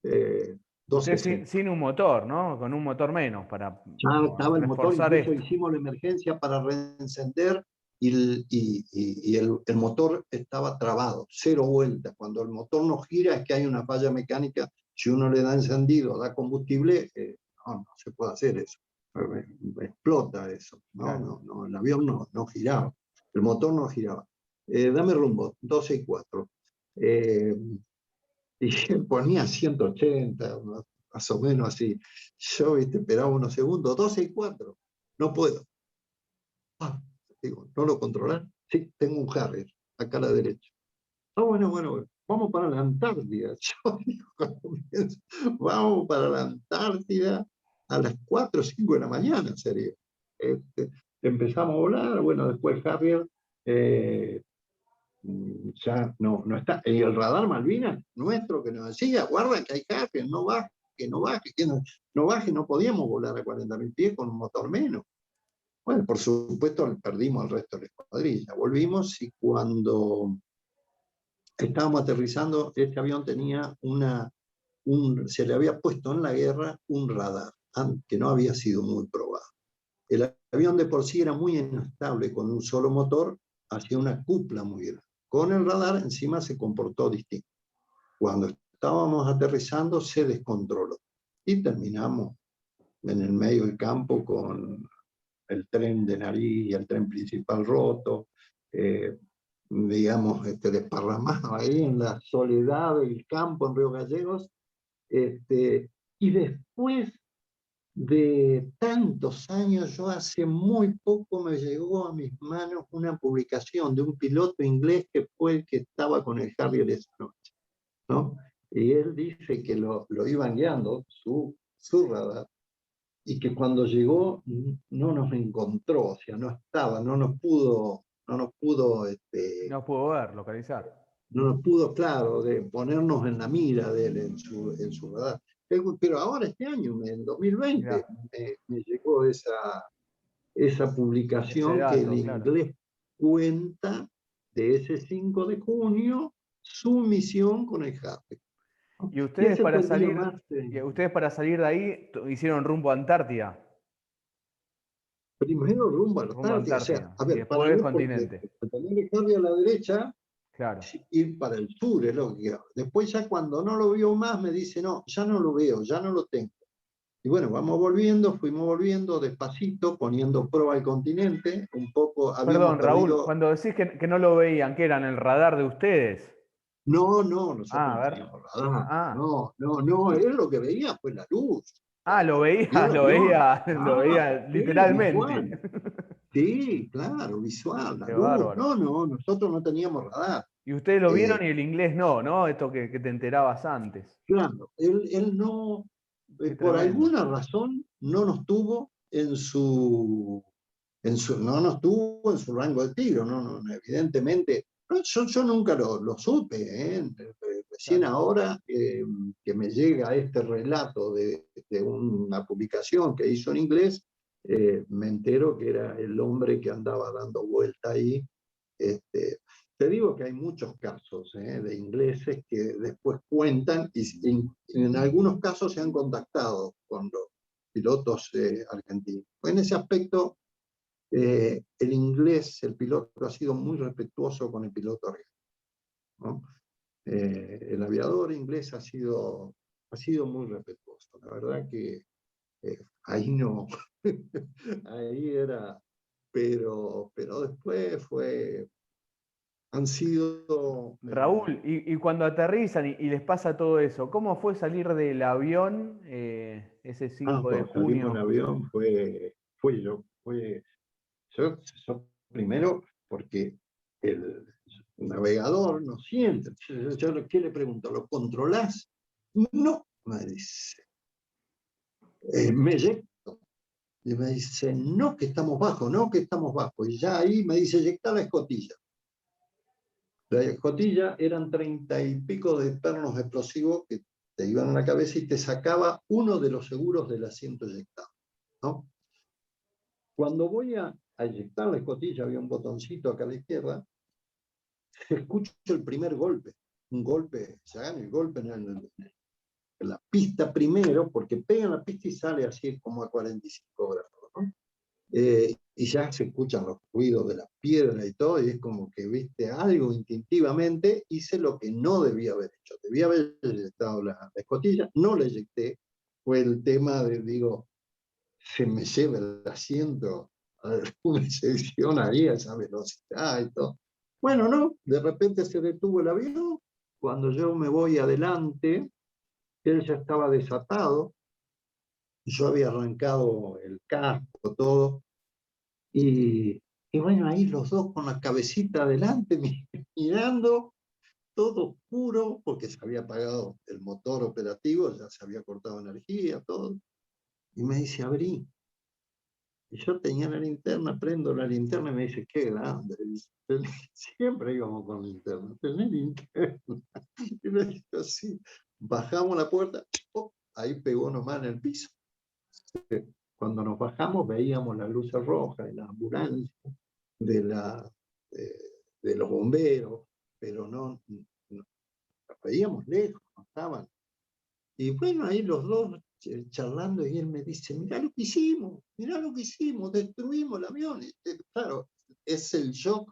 Usted
12:30.
sin un motor, ¿no? Con un motor menos para
Ya estaba el motor,
reforzar
incluso
esto.
hicimos la emergencia para reencender y el motor estaba trabado, 0 vueltas. Cuando el motor no gira es que hay una falla mecánica. Si uno le da encendido, da combustible, no se puede hacer eso. Explota eso.
Claro.
El avión no giraba, el motor no giraba. Dame rumbo, 12:04. Y ponía 180, más o menos así. Yo, viste, esperaba unos segundos, 12:04. No puedo. Digo, ¿no lo controlan? Sí, tengo un Harrier, acá a la derecha. Bueno, vamos para la Antártida. Yo digo, vamos para la Antártida a las 4 o 5 de la mañana, sería. Empezamos a volar, bueno, después Harrier ya no está. Y el radar Malvinas nuestro que nos decía, guarda que hay Harrier, no baje, que no baje, no podíamos volar a 40.000 pies con un motor menos. Bueno, por supuesto perdimos al resto de la escuadrilla. Volvimos y cuando estábamos aterrizando, este avión tenía se le había puesto en la guerra un radar, que no había sido muy probado. El avión de por sí era muy inestable, con un solo motor, hacía una cupla muy grande. Con el radar encima se comportó distinto. Cuando estábamos aterrizando se descontroló y terminamos en el medio del campo con el tren de nariz y el tren principal roto, digamos, desparramado ahí en la soledad del campo en Río Gallegos. Y después de tantos años, yo hace muy poco me llegó a mis manos una publicación de un piloto inglés que fue el que estaba con el Harrier esa noche, ¿no? Y él dice que lo iban guiando, su radar, y que cuando llegó no nos encontró, o sea, no estaba,
No pudo ver, localizar.
no nos pudo, claro, de ponernos en la mira de él en su radar. Pero ahora este año, en 2020,
Mirá,
me llegó esa
ese
publicación que el
dato, claro.
inglés cuenta de ese 5 de junio, su misión con el Harry, ¿no?
Y
Y ese fue el día más...
ustedes para salir de ahí hicieron rumbo a Antártida.
primero rumbo a la
Rumbo a
Antártida, o sea,
Antártida.
a
Y
ver, para
después
mí, porque
continente.
tener el Harry a la derecha,
Claro.
ir para el sur es lo que... Después ya cuando no lo vio más, me dice, no, ya no lo veo, ya no lo tengo. Y bueno, fuimos volviendo despacito, poniendo prueba al continente, un poco, habíamos
Perdón, Raúl,
perdido...
cuando decís que no lo veían, ¿que eran el radar de ustedes?
No, no,
Ah,
nosotros
a
no
ver.
teníamos radar,
Ah,
no, no, no, él lo que veía fue la luz,
lo
vio
veía,
el avión,
lo veía
sí,
literalmente.
visual, sí, claro, visual, la
Qué
luz,
bárbaro.
no, no, nosotros no teníamos radar.
Y ustedes lo
Eh,
vieron y el inglés no, ¿no? Esto que te enterabas antes.
claro, él no,
Qué
por
tremendo.
alguna razón, no nos tuvo no nos tuvo en su rango de tiro, no, no, evidentemente. No, yo nunca lo supe, ¿eh? Recién
Claro.
ahora que me llega este relato de una publicación que hizo en inglés, me entero que era el hombre que andaba dando vuelta ahí. Este, te digo que hay muchos casos de ingleses que después cuentan y en algunos casos se han contactado con los pilotos argentinos. En ese aspecto, el inglés, el piloto ha sido muy respetuoso con el piloto argentino, ¿no? El aviador inglés ha sido muy respetuoso. La verdad que ahí no, ahí era, pero después han sido...
Raúl, y cuando aterrizan y les pasa todo eso, ¿cómo fue salir del avión ese 5 de
cuando salimos en
junio?
avión yo primero porque el navegador no siente. ¿Qué le pregunto? ¿Lo controlás? No, me dice. Me eyecto. Y me dice, no, que estamos bajo, no, que estamos bajo. Y ya ahí me dice, eyectar la escotilla. La escotilla eran 30 y pico de pernos explosivos que te iban a la cabeza y te sacaba uno de los seguros del asiento eyectado, ¿no? Cuando voy a eyectar la escotilla, había un botoncito acá a la izquierda, escucho el primer golpe, un golpe, se hagan el golpe en la pista primero, porque pega en la pista y sale así como a 45 grados, ¿no? Y ya se escuchan los ruidos de la piedra y todo, y es como que, viste, algo instintivamente, hice lo que no debía haber hecho. Debía haber eyectado la escotilla, no la eyecté, fue el tema de, digo, se me lleva el asiento a una sección ahí a esa velocidad y todo. Bueno, no, de repente se detuvo el avión, cuando yo me voy adelante, él ya estaba desatado, yo había arrancado el casco, todo, y bueno, ahí los dos con la cabecita adelante, mirando, todo oscuro, porque se había apagado el motor operativo, ya se había cortado energía, todo, y me dice, abrí. Y yo tenía la linterna, prendo la linterna y me dice, qué grande. Siempre íbamos con linterna, tenés linterna. Y me dijo, sí. Bajamos la puerta, ¡oh! Ahí pegó nomás en el piso. Cuando nos bajamos veíamos las luces rojas de la ambulancia, de, la, de, de los bomberos, pero no, las veíamos lejos, no estaban. Y bueno, ahí los dos charlando y él me dice, mirá lo que hicimos, destruimos el avión. Y, claro, es el shock,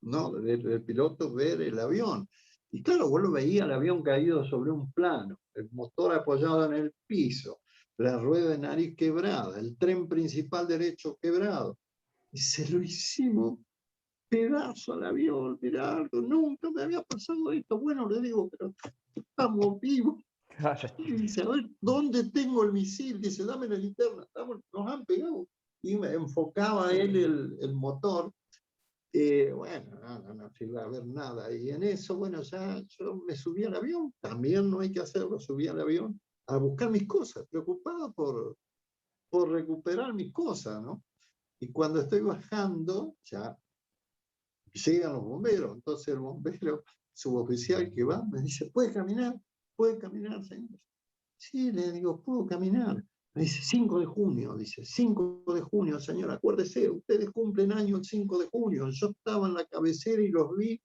¿no? Del piloto ver el avión. Y claro, vos lo veías el avión caído sobre un plano, el motor apoyado en el piso, la rueda de nariz quebrada, el tren principal derecho quebrado. Y se lo hicimos pedazo al avión, mirá, algo, nunca me había pasado esto. Bueno, le digo, pero estamos vivos. Y dice, a ver, ¿dónde tengo el misil? Dice, dame la linterna, nos han pegado. Y me enfocaba él el motor. Bueno, no se iba a ver nada. Y en eso, bueno, ya yo me subí al avión, también no hay que hacerlo, subí al avión a buscar mis cosas, preocupado por recuperar mis cosas, ¿no? Y cuando estoy bajando, ya llegan los bomberos, entonces el bombero suboficial que va me dice, ¿puede caminar, señor? Sí, le digo, ¿puedo caminar? Me dice, 5 de junio, dice, 5 de junio, señor, acuérdese, ustedes cumplen año el 5 de junio, yo estaba en la cabecera y los vi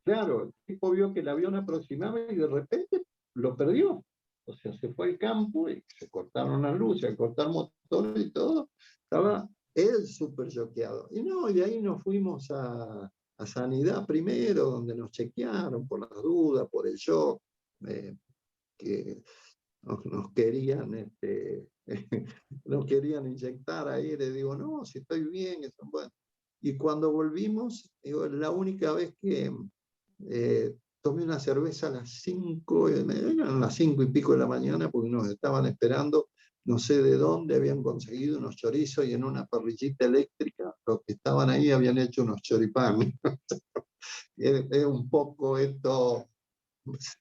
claro, el tipo vio que el avión aproximaba y de repente lo perdió. O sea, se fue al campo y se cortaron las luces, se cortaron motores y todo. Estaba él súper choqueado. Y no, y de ahí nos fuimos a Sanidad primero, donde nos chequearon por las dudas, por el shock, que nos querían, nos querían inyectar ahí. Le digo, no, si estoy bien. Bueno. Y cuando volvimos, digo, la única vez que tomé una cerveza a las 5, eran las 5 y pico de la mañana, porque nos estaban esperando, no sé de dónde, habían conseguido unos chorizos y en una parrillita eléctrica, los que estaban ahí habían hecho unos choripanes. Es un poco esto,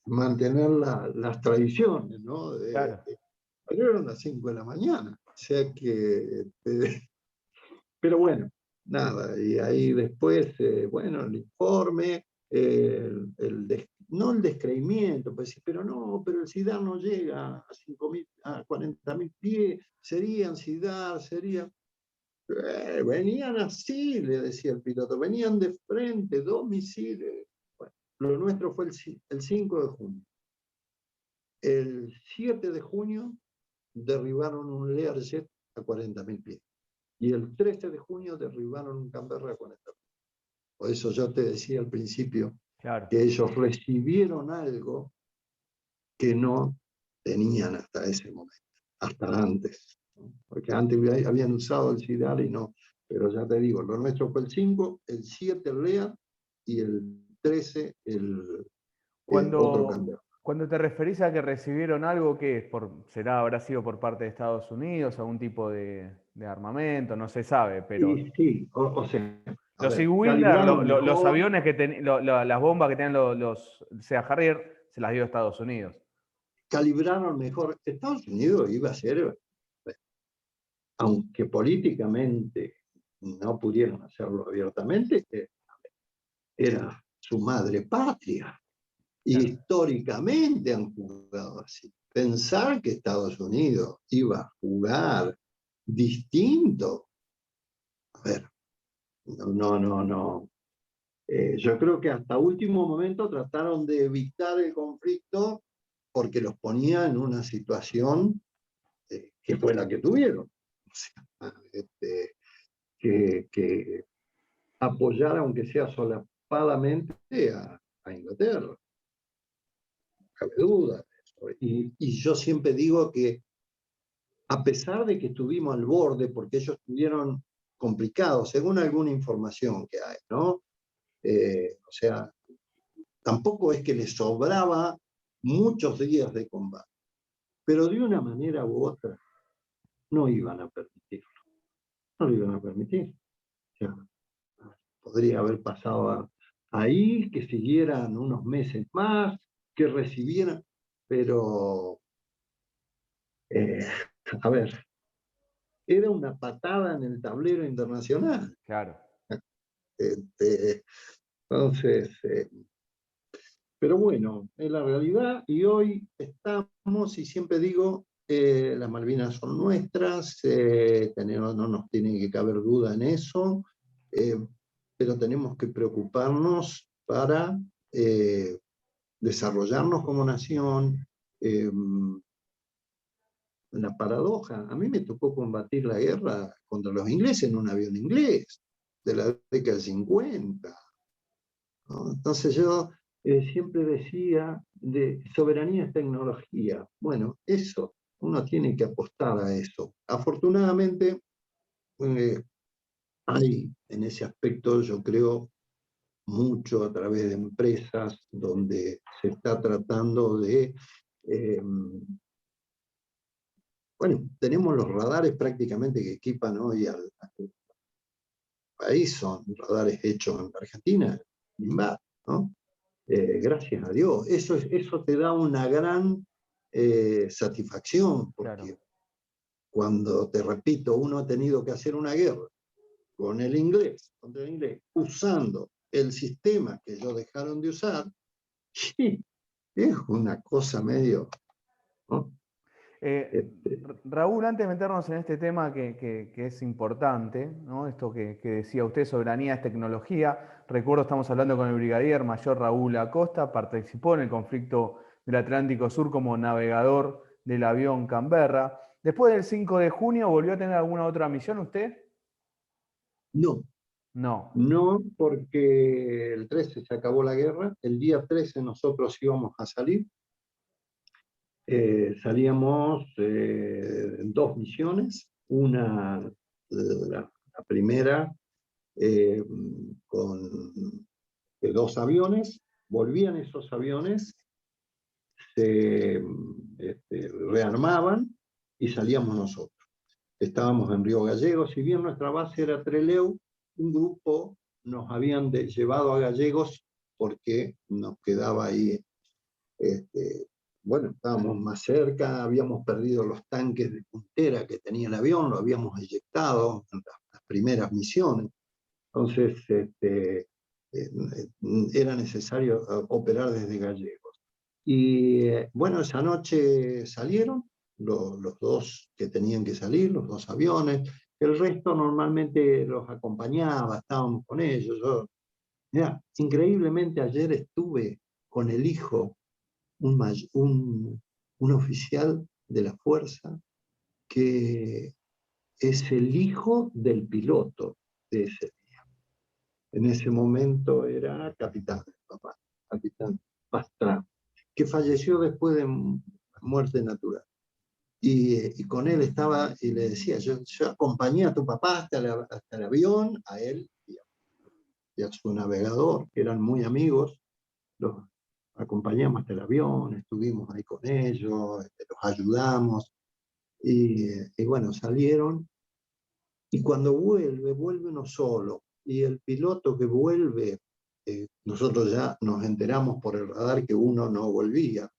mantener las tradiciones, ¿no?
Claro.
Pero eran las 5 de la mañana, o sea que, pero bueno, nada, y ahí después, bueno, el informe, no el descreimiento, pues sí, pero no, pero el SIDAR no llega a 5.000, a 40.000 pies, serían SIDAR, serían. Venían así, le decía el piloto, venían de frente, 2 misiles. Bueno, lo nuestro fue el 5 de junio. El 7 de junio derribaron un Learjet a 40.000 pies. Y el 13 de junio derribaron un Canberra a 40.000. Por eso yo te decía al principio
Claro.
que ellos recibieron algo que no tenían hasta ese momento, hasta antes. ¿No? Porque antes habían usado el SIDAR y no. Pero ya te digo, lo nuestro fue el 5, el 7 el Lear y el 13 el otro
Cuando,
Canberra.
cuando te referís a que recibieron algo, ¿qué es? ¿Habrá sido por parte de Estados Unidos, algún tipo de armamento? No se sabe, pero
Y sí, o sea, a
los
ver,
Sea-Wilder,
calibraron
los
mejor.
aviones que las bombas que tenían los Sea Harrier, se las dio Estados Unidos.
Calibraron mejor. Estados Unidos iba a ser, aunque políticamente no pudieron hacerlo abiertamente, era su madre patria. Y
Claro.
históricamente han jugado así. Pensar que Estados Unidos iba a jugar distinto, a ver, no. Yo creo que hasta último momento trataron de evitar el conflicto porque los ponía en una situación que fue la que tuvieron. O sea, que apoyar, aunque sea solapadamente, a Inglaterra. No cabe duda de eso. Y yo siempre digo que a pesar de que estuvimos al borde, porque ellos estuvieron complicados, según alguna información que hay, ¿no? O sea, tampoco es que les sobraba muchos días de combate, pero de una manera u otra no iban a permitirlo, no lo iban a permitir. O sea, podría haber pasado ahí, que siguieran unos meses más, que recibieran, pero, eh, a ver, era una patada en el tablero internacional.
Claro.
Este, entonces, pero bueno, es la realidad y hoy estamos, y siempre digo, las Malvinas son nuestras, no nos tiene que caber duda en eso, eh, pero tenemos que preocuparnos para desarrollarnos como nación. La paradoja, a mí me tocó combatir la guerra contra los ingleses en un avión inglés de la década del 50. ¿No? Entonces yo siempre decía, de soberanía es tecnología. Bueno, eso, uno tiene que apostar a eso. Afortunadamente, eh, hay en ese aspecto, yo creo, mucho a través de empresas donde se está tratando de... bueno, tenemos los radares prácticamente que equipan hoy al país, son radares hechos en Argentina, ¿no? Gracias a Dios. Eso te da una gran satisfacción,
Claro.
porque cuando, te repito, uno ha tenido que hacer una guerra con el inglés, contra el inglés, usando el sistema que ellos dejaron de usar, sí, es una cosa medio, ¿no? Este,
Raúl, antes de meternos en este tema que es importante, ¿no? Esto que decía usted, soberanía es tecnología. Recuerdo, estamos hablando con el brigadier mayor Raúl Acosta, participó en el conflicto del Atlántico Sur como navegador del avión Canberra. Después del 5 de junio, ¿volvió a tener alguna otra misión usted?
no,
No.
no, porque el 13 se acabó la guerra, el día 13 nosotros íbamos a salir, salíamos en dos misiones, una, la primera eh, con dos aviones, volvían esos aviones, se rearmaban y salíamos nosotros. Estábamos en Río Gallegos, si bien nuestra base era Trelew, un grupo nos habían llevado a Gallegos porque nos quedaba ahí, bueno, estábamos más cerca, habíamos perdido los tanques de puntera que tenía el avión, lo habíamos eyectado en las primeras misiones, entonces era necesario operar desde Gallegos. Y bueno, esa noche salieron los dos que tenían que salir, los dos aviones. El resto normalmente los acompañaba, estábamos con ellos. Mira, increíblemente ayer estuve con el hijo, un oficial de la fuerza, que es el hijo del piloto de ese día. En ese momento era capitán, papá, capitán Pastrana, que falleció después de muerte natural. Y con él estaba, y le decía, yo acompañé a tu papá hasta el avión, a él y a su navegador, que eran muy amigos, los acompañamos hasta el avión, estuvimos ahí con ellos, los ayudamos, y bueno, salieron, y cuando vuelve uno solo, y el piloto que vuelve, nosotros ya nos enteramos por el radar que uno no volvía,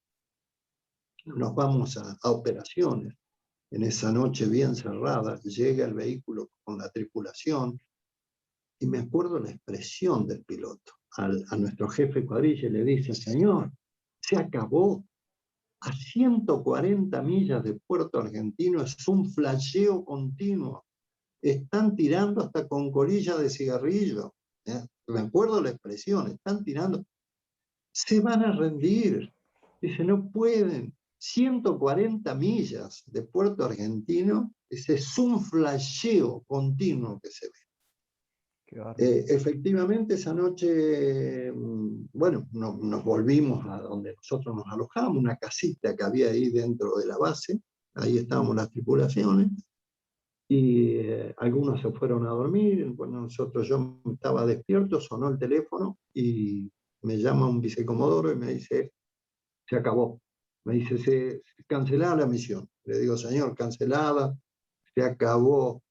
nos vamos a operaciones. En esa noche bien cerrada, llega el vehículo con la tripulación y me acuerdo la expresión del piloto. A nuestro jefe de cuadrilla le dice, señor, se acabó. A 140 millas de Puerto Argentino es un flasheo continuo. Están tirando hasta con colilla de cigarrillo. Me acuerdo la expresión, están tirando. Se van a rendir. Dice, no pueden. 140 millas de Puerto Argentino, ese es un flasheo continuo que se ve. Efectivamente, esa noche, bueno, nos volvimos a donde nosotros nos alojamos, una casita que había ahí dentro de la base, ahí estábamos las tripulaciones, y algunos se fueron a dormir, bueno, yo estaba despierto, sonó el teléfono, y me llama un vicecomodoro y me dice, se acabó. Me dice, se cancelada la misión. Le digo, señor, cancelada, se acabó.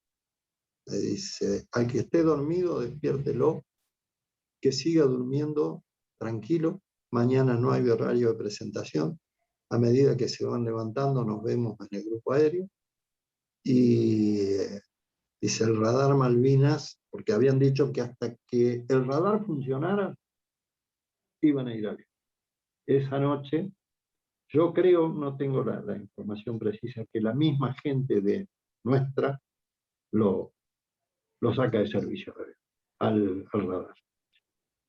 Me dice, al que esté dormido, despiértelo, que siga durmiendo tranquilo. Mañana no hay horario de presentación. A medida que se van levantando, nos vemos en el grupo aéreo. Y dice, el radar Malvinas, porque habían dicho que hasta que el radar funcionara, iban a ir a ver. Esa noche, yo creo, no tengo la información precisa, que la misma gente de nuestra lo saca de servicio al radar,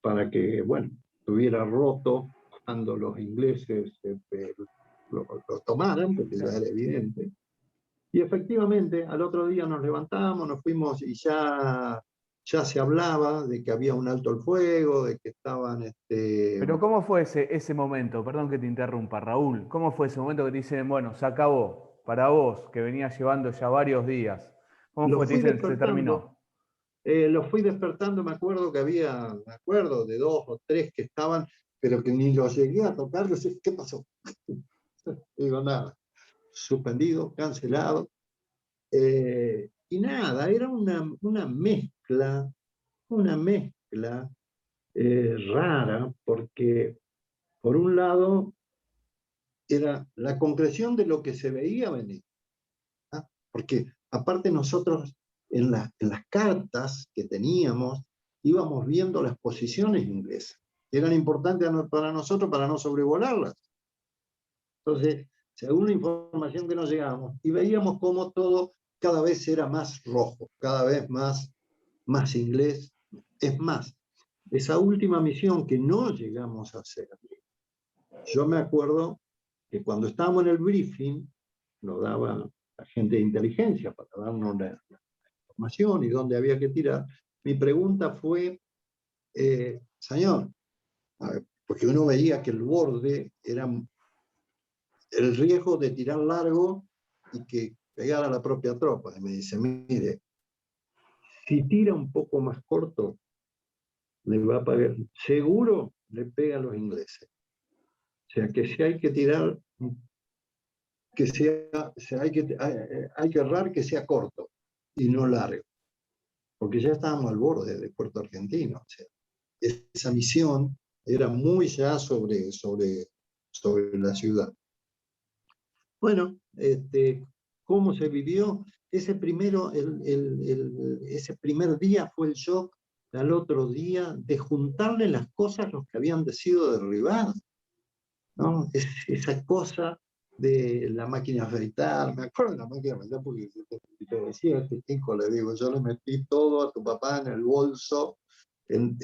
para que, bueno, estuviera roto cuando los ingleses lo tomaran, porque ya era evidente. Y efectivamente, al otro día nos levantamos, nos fuimos y ya se hablaba de que había un alto el fuego, de que estaban...
Pero ¿cómo fue ese momento? Perdón que te interrumpa, Raúl. ¿Cómo fue ese momento que te dicen, bueno, se acabó, para vos, que venías llevando ya varios días? ¿Cómo
Lo
fue? Te
fui
dicen, se
despertando,
terminó.
me acuerdo que había, me acuerdo de dos o tres que estaban, pero que ni los llegué a tocar, ¿qué pasó? Digo, nada, suspendido, cancelado. Y nada, era una mezcla rara, porque por un lado era la concreción de lo que se veía venir, ¿ah? Porque aparte nosotros en las cartas que teníamos íbamos viendo las posiciones inglesas, que eran importantes para nosotros para no sobrevolarlas. Entonces, según la información que nos llegábamos, y veíamos cómo todo cada vez era más rojo, cada vez más inglés. Es más, esa última misión que no llegamos a hacer, yo me acuerdo que cuando estábamos en el briefing, nos daba la gente de inteligencia para darnos la información y dónde había que tirar. Mi pregunta fue, señor, porque uno veía que el borde era el riesgo de tirar largo y que pegara a la propia tropa. Y me dice, mire, si tira un poco más corto, le va a pagar. Seguro le pega a los ingleses. O sea, que si hay que tirar, que hay que errar que sea corto y no largo. Porque ya estábamos al borde de Puerto Argentino. O sea, esa misión era muy ya sobre la ciudad. Bueno, ¿cómo se vivió? Ese primer día fue el shock al otro día de juntarle las cosas los que habían sido derribados, ¿no? Esa cosa de la máquina de afeitar, me acuerdo de la máquina de afeitar porque te decía a este chico, le digo, yo le metí todo a tu papá en el bolso, en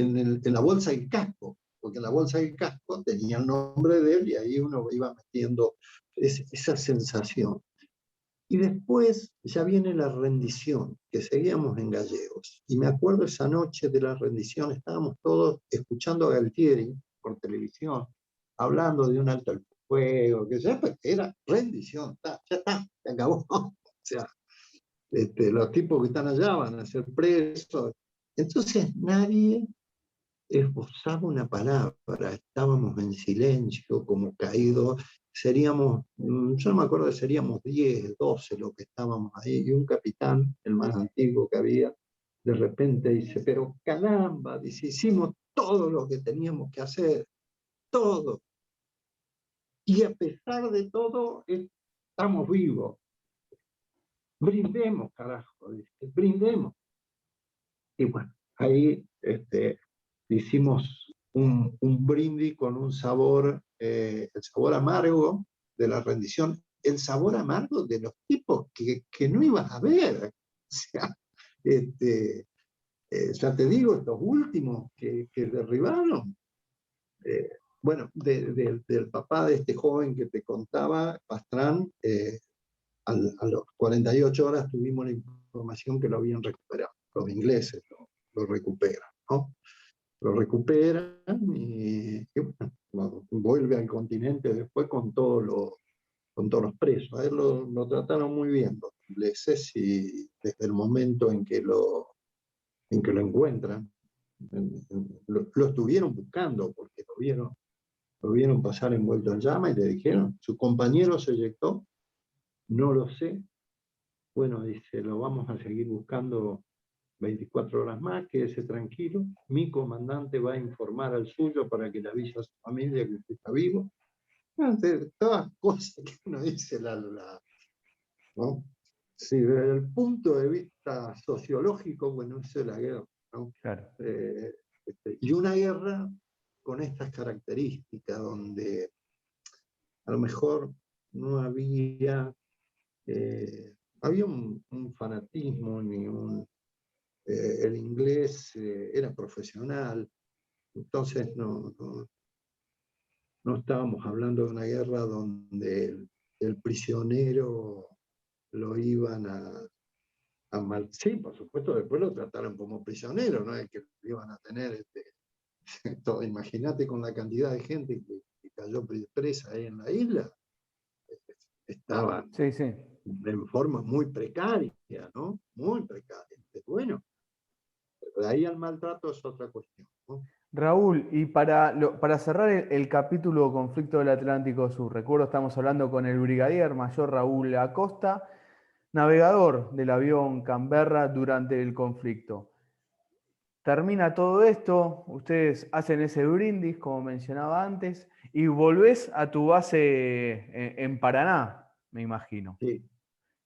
la bolsa del casco, porque en la bolsa del casco tenía el nombre de él y ahí uno iba metiendo esa sensación. Y después ya viene la rendición, que seguíamos en Gallegos. Y me acuerdo esa noche de la rendición, estábamos todos escuchando a Galtieri por televisión, hablando de un alto al fuego, que ya pues, era rendición, ya está, se acabó. O sea, los tipos que están allá van a ser presos. Entonces nadie esbozaba una palabra, estábamos en silencio, como caídos, seríamos, yo no me acuerdo, seríamos 10, 12 los que estábamos ahí, y un capitán, el más antiguo que había, de repente dice, pero caramba, dice, hicimos todo lo que teníamos que hacer, todo, y a pesar de todo, estamos vivos, brindemos, carajo, dice, brindemos. Y bueno, ahí hicimos un brindis con un sabor, el sabor amargo de la rendición, el sabor amargo de los tipos que no ibas a ver. O sea, ya te digo, estos últimos que derribaron. Bueno, del papá de este joven que te contaba, Pastrán, a los 48 horas tuvimos la información que lo habían recuperado. Los ingleses lo recuperan, ¿no? Lo recuperan y bueno, vuelve al continente después con todos los presos. A él lo trataron muy bien los ingleses y desde el momento en que lo encuentran, lo estuvieron buscando porque lo vieron pasar envuelto en llama y le dijeron, su compañero se eyectó, no lo sé. Bueno, dice, lo vamos a seguir buscando 24 horas más, quédese tranquilo. Mi comandante va a informar al suyo para que le avise a su familia que usted está vivo. Todas cosas que uno dice, ¿no? Sí, desde el punto de vista sociológico, bueno, eso es la guerra, ¿no?
Claro.
Y una guerra con estas características, donde a lo mejor no había, había un fanatismo ni el inglés era profesional, entonces no estábamos hablando de una guerra donde el prisionero lo iban a mal. Sí, por supuesto, después lo trataron como prisionero, no es que lo iban a tener. Imagínate con la cantidad de gente que cayó presa ahí en la isla, estaban
Sí, sí.
en forma muy precaria, ¿no? Muy precaria. Bueno, de ahí al maltrato es otra cuestión, ¿no?
Raúl, y para cerrar el capítulo Conflicto del Atlántico Sur, recuerdo estamos hablando con el brigadier mayor Raúl Acosta, navegador del avión Canberra durante el conflicto. Termina todo esto, ustedes hacen ese brindis, como mencionaba antes, y volvés a tu base en Paraná, me imagino.
Sí.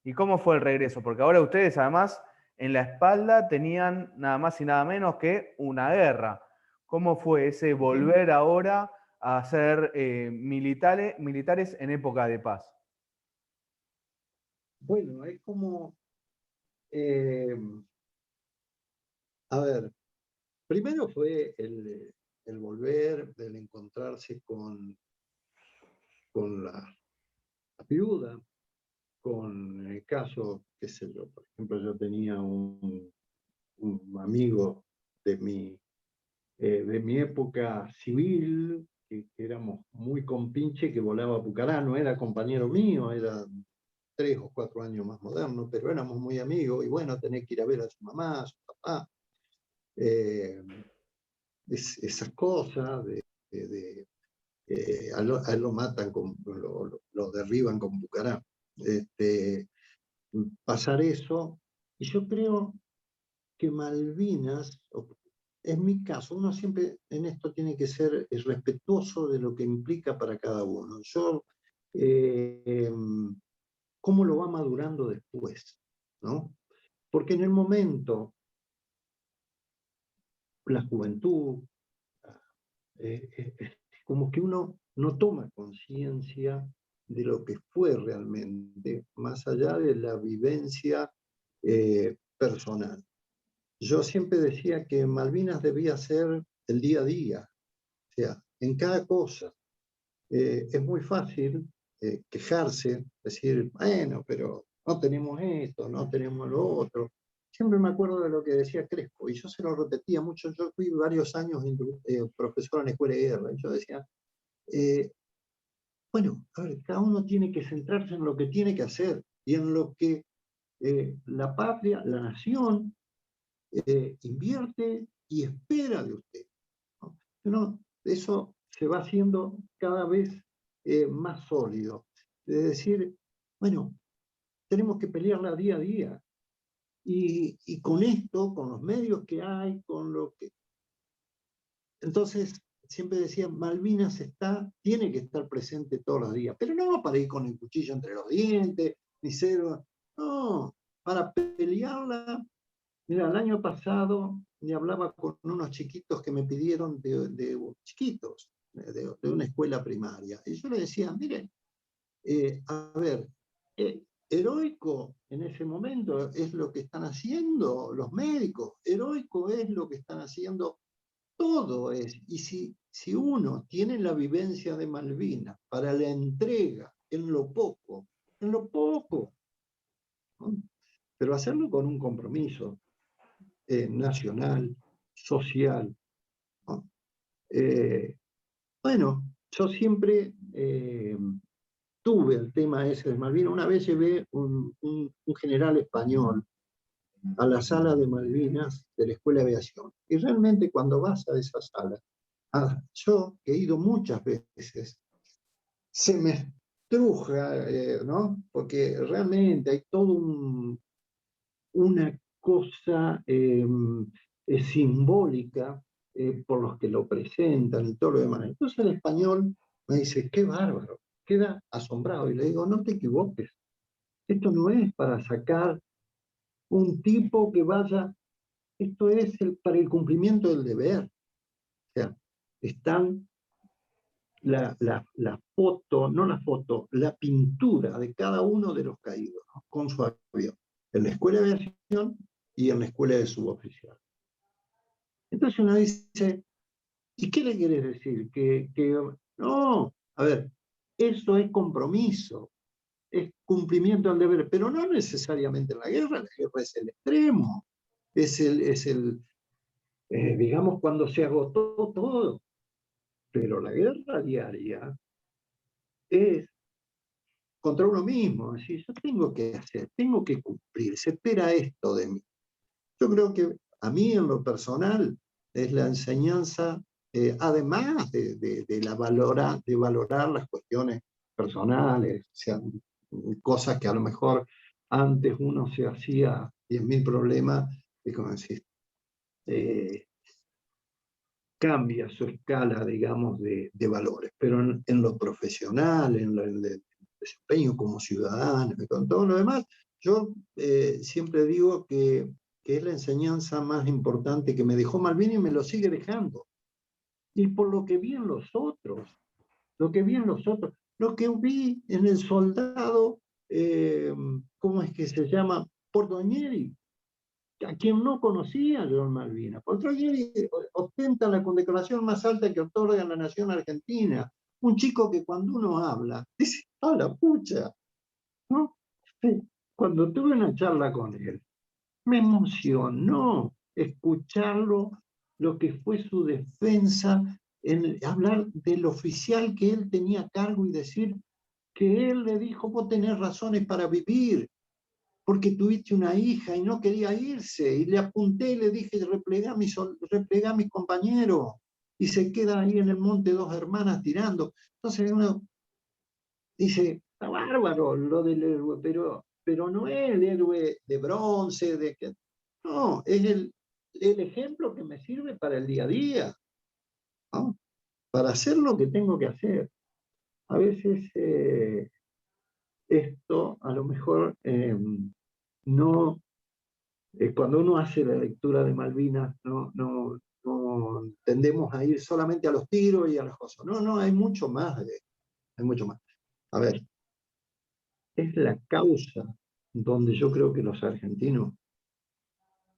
¿Y cómo fue el regreso? Porque ahora ustedes además en la espalda tenían nada más y nada menos que una guerra. ¿Cómo fue ese volver ahora a ser militares en época de paz?
Bueno, es como, eh, a ver, primero fue el volver, el encontrarse con la viuda, con el caso, qué sé yo, por ejemplo, yo tenía un amigo de de mi época civil, que éramos muy compinche, que volaba a Pucará, no era compañero mío, era 3 o 4 años más moderno, pero éramos muy amigos, y bueno, tenés que ir a ver a su mamá, a su papá, eh, esas cosas a él lo matan, lo derriban con Bucará. Este, pasar eso, y yo creo que Malvinas, en mi caso, uno siempre en esto tiene que ser respetuoso de lo que implica para cada uno. Yo, eh, cómo lo va madurando después, ¿no? Porque en el momento, la juventud, como que uno no toma conciencia de lo que fue realmente, más allá de la vivencia personal. Yo siempre decía que Malvinas debía ser el día a día, o sea, en cada cosa. Es muy fácil quejarse, decir, bueno, pero no tenemos esto, no tenemos lo otro. Siempre me acuerdo de lo que decía Crespo, y yo se lo repetía mucho. Yo fui varios años profesor en la escuela de guerra, y yo decía, eh, bueno, a ver, cada uno tiene que centrarse en lo que tiene que hacer y en lo que la patria, la nación, invierte y espera de usted, ¿no? No, eso se va haciendo cada vez más sólido. Es decir, bueno, tenemos que pelearla día a día. Y con esto, con los medios que hay, con lo que... Entonces, siempre decía, Malvinas tiene que estar presente todos los días, pero no para ir con el cuchillo entre los dientes, ni cero, no, para pelearla. Mira, el año pasado me hablaba con unos chiquitos que me pidieron chiquitos, de una escuela primaria. Y yo le decía, miren, a ver, heroico en ese momento es lo que están haciendo los médicos, heroico es lo que están haciendo, todo es. Y si uno tiene la vivencia de Malvinas para la entrega en lo poco, ¿no? Pero hacerlo con un compromiso nacional, social, ¿no? Eh, bueno, yo siempre tuve el tema ese de Malvinas. Una vez llevé un general español a la sala de Malvinas de la Escuela de Aviación. Y realmente cuando vas a esa sala, yo que he ido muchas veces, se me estruja, ¿no? Porque realmente hay todo una cosa simbólica por los que lo presentan y todo lo demás. Entonces el español me dice, qué bárbaro, queda asombrado. Y le digo, no te equivoques, esto no es para sacar un tipo que vaya, esto es para el cumplimiento del deber. O sea, están la foto, no la foto, la pintura de cada uno de los caídos, ¿no? Con su avión, en la escuela de aviación y en la escuela de suboficial. Entonces uno dice, ¿y qué le quieres decir? No, a ver, eso es compromiso, es cumplimiento del deber, pero no necesariamente en la guerra es el extremo, digamos, cuando se agotó todo, pero la guerra diaria es contra uno mismo, es decir, yo tengo que hacer, tengo que cumplir, se espera esto de mí. Yo creo que a mí en lo personal es la enseñanza, además de valorar las cuestiones personales, o sea, cosas que a lo mejor antes uno se hacía 10.000 problemas, y como decir, eh, cambia su escala, digamos, de valores, pero en lo profesional, en el desempeño como ciudadano, y con todo lo demás, yo siempre digo que es la enseñanza más importante que me dejó Malvinas y me lo sigue dejando. Y por lo que vi en los otros, lo que vi en los otros, lo que vi en el soldado ¿cómo es que se llama? Pordoñeri, a quien no conocía John Malvinas. Pordoñeri ostenta la condecoración más alta que otorga la nación argentina. Un chico que cuando uno habla, dice, ¡ah, la pucha! ¿No? Sí. Cuando tuve una charla con él, me emocionó escucharlo, lo que fue su defensa, en hablar del oficial que él tenía a cargo y decir que él le dijo, vos tenés razones para vivir, porque tuviste una hija y no quería irse, y le apunté y le dije, replegá a mis compañeros, y se queda ahí en el monte dos hermanas tirando. Entonces uno dice, está bárbaro lo del héroe, pero no es el héroe de bronce, no, es el ejemplo que me sirve para el día a día, ¿no? Para hacer lo que tengo que hacer. A veces esto a lo mejor no, cuando uno hace la lectura de Malvinas, no tendemos a ir solamente a los tiros y a las cosas. No, no, hay mucho más. Hay mucho más. A ver, es la causa donde yo creo que los argentinos,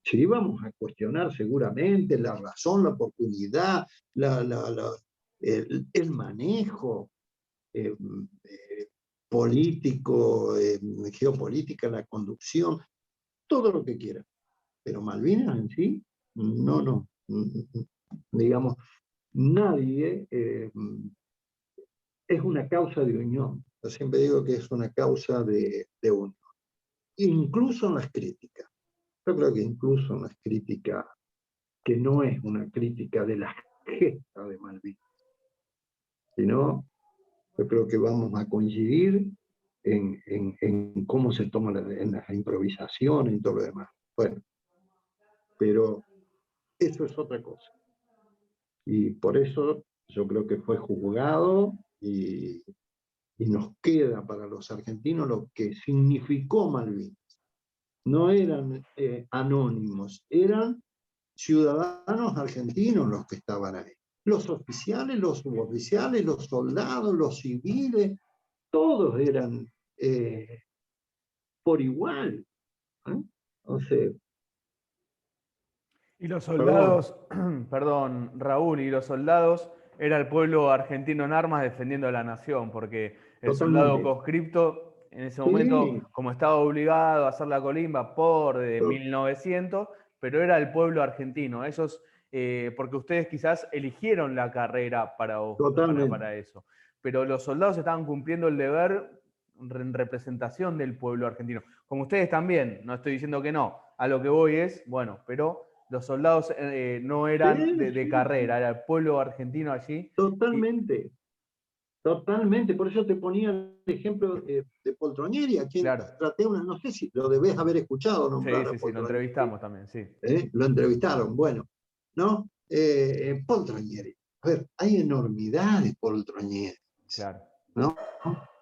si íbamos a cuestionar seguramente la razón, la oportunidad, el manejo eh, eh, político, geopolítica, la conducción, todo lo que quiera. Pero Malvinas en sí, no. Digamos, nadie es una causa de unión. Yo siempre digo que es una causa de unión. Incluso en las críticas. Yo creo que incluso en las críticas, que no es una crítica de la gesta de Malvinas, sino yo creo que vamos a coincidir en cómo se toma en las improvisaciones y todo lo demás. Bueno, pero eso es otra cosa. Y por eso yo creo que fue juzgado y nos queda para los argentinos lo que significó Malvinas. No eran anónimos, eran ciudadanos argentinos los que estaban ahí. Los oficiales, los suboficiales, los soldados, los civiles, todos eran por igual. ¿Eh? Entonces,
Y los
perdón,
soldados, perdón, Raúl, y los soldados era el pueblo argentino en armas defendiendo a la nación, porque el soldado
totalmente.
conscripto en ese
Sí,
momento, como estaba obligado a hacer la colimba por
to-
1900, pero era el pueblo argentino. Esos, porque ustedes quizás eligieron la carrera
totalmente.
para eso, pero los soldados estaban cumpliendo el deber en representación del pueblo argentino. Como ustedes también, no estoy diciendo que no, a lo que voy es, bueno, pero los soldados no
Sí,
eran de
sí,
carrera,
sí,
era el pueblo argentino allí. Y,
totalmente. Totalmente, por eso te ponía el ejemplo de Poltronieri, a quien
claro,
traté no sé si lo debes haber escuchado
sí,
nombrar a
sí, sí, lo
Poltronieri,
entrevistamos también, sí,
lo entrevistaron, bueno, ¿no? Poltronieri, a ver, hay enormidad de Poltronieri,
claro.
¿no?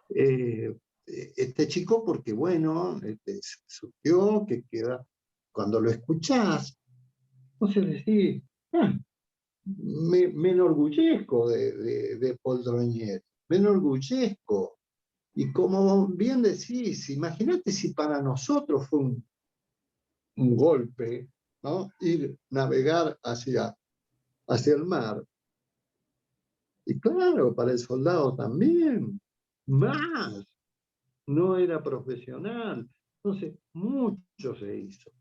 Eh, este chico, porque bueno, surgió que queda, cuando lo escuchás, entonces decís, ah, me enorgullezco de Poltronieri, me enorgullezco. Y como bien decís, imagínate si para nosotros fue un golpe, ¿no? Ir navegar hacia el mar. Y claro, para el soldado también, más, no era profesional. Entonces, mucho se hizo.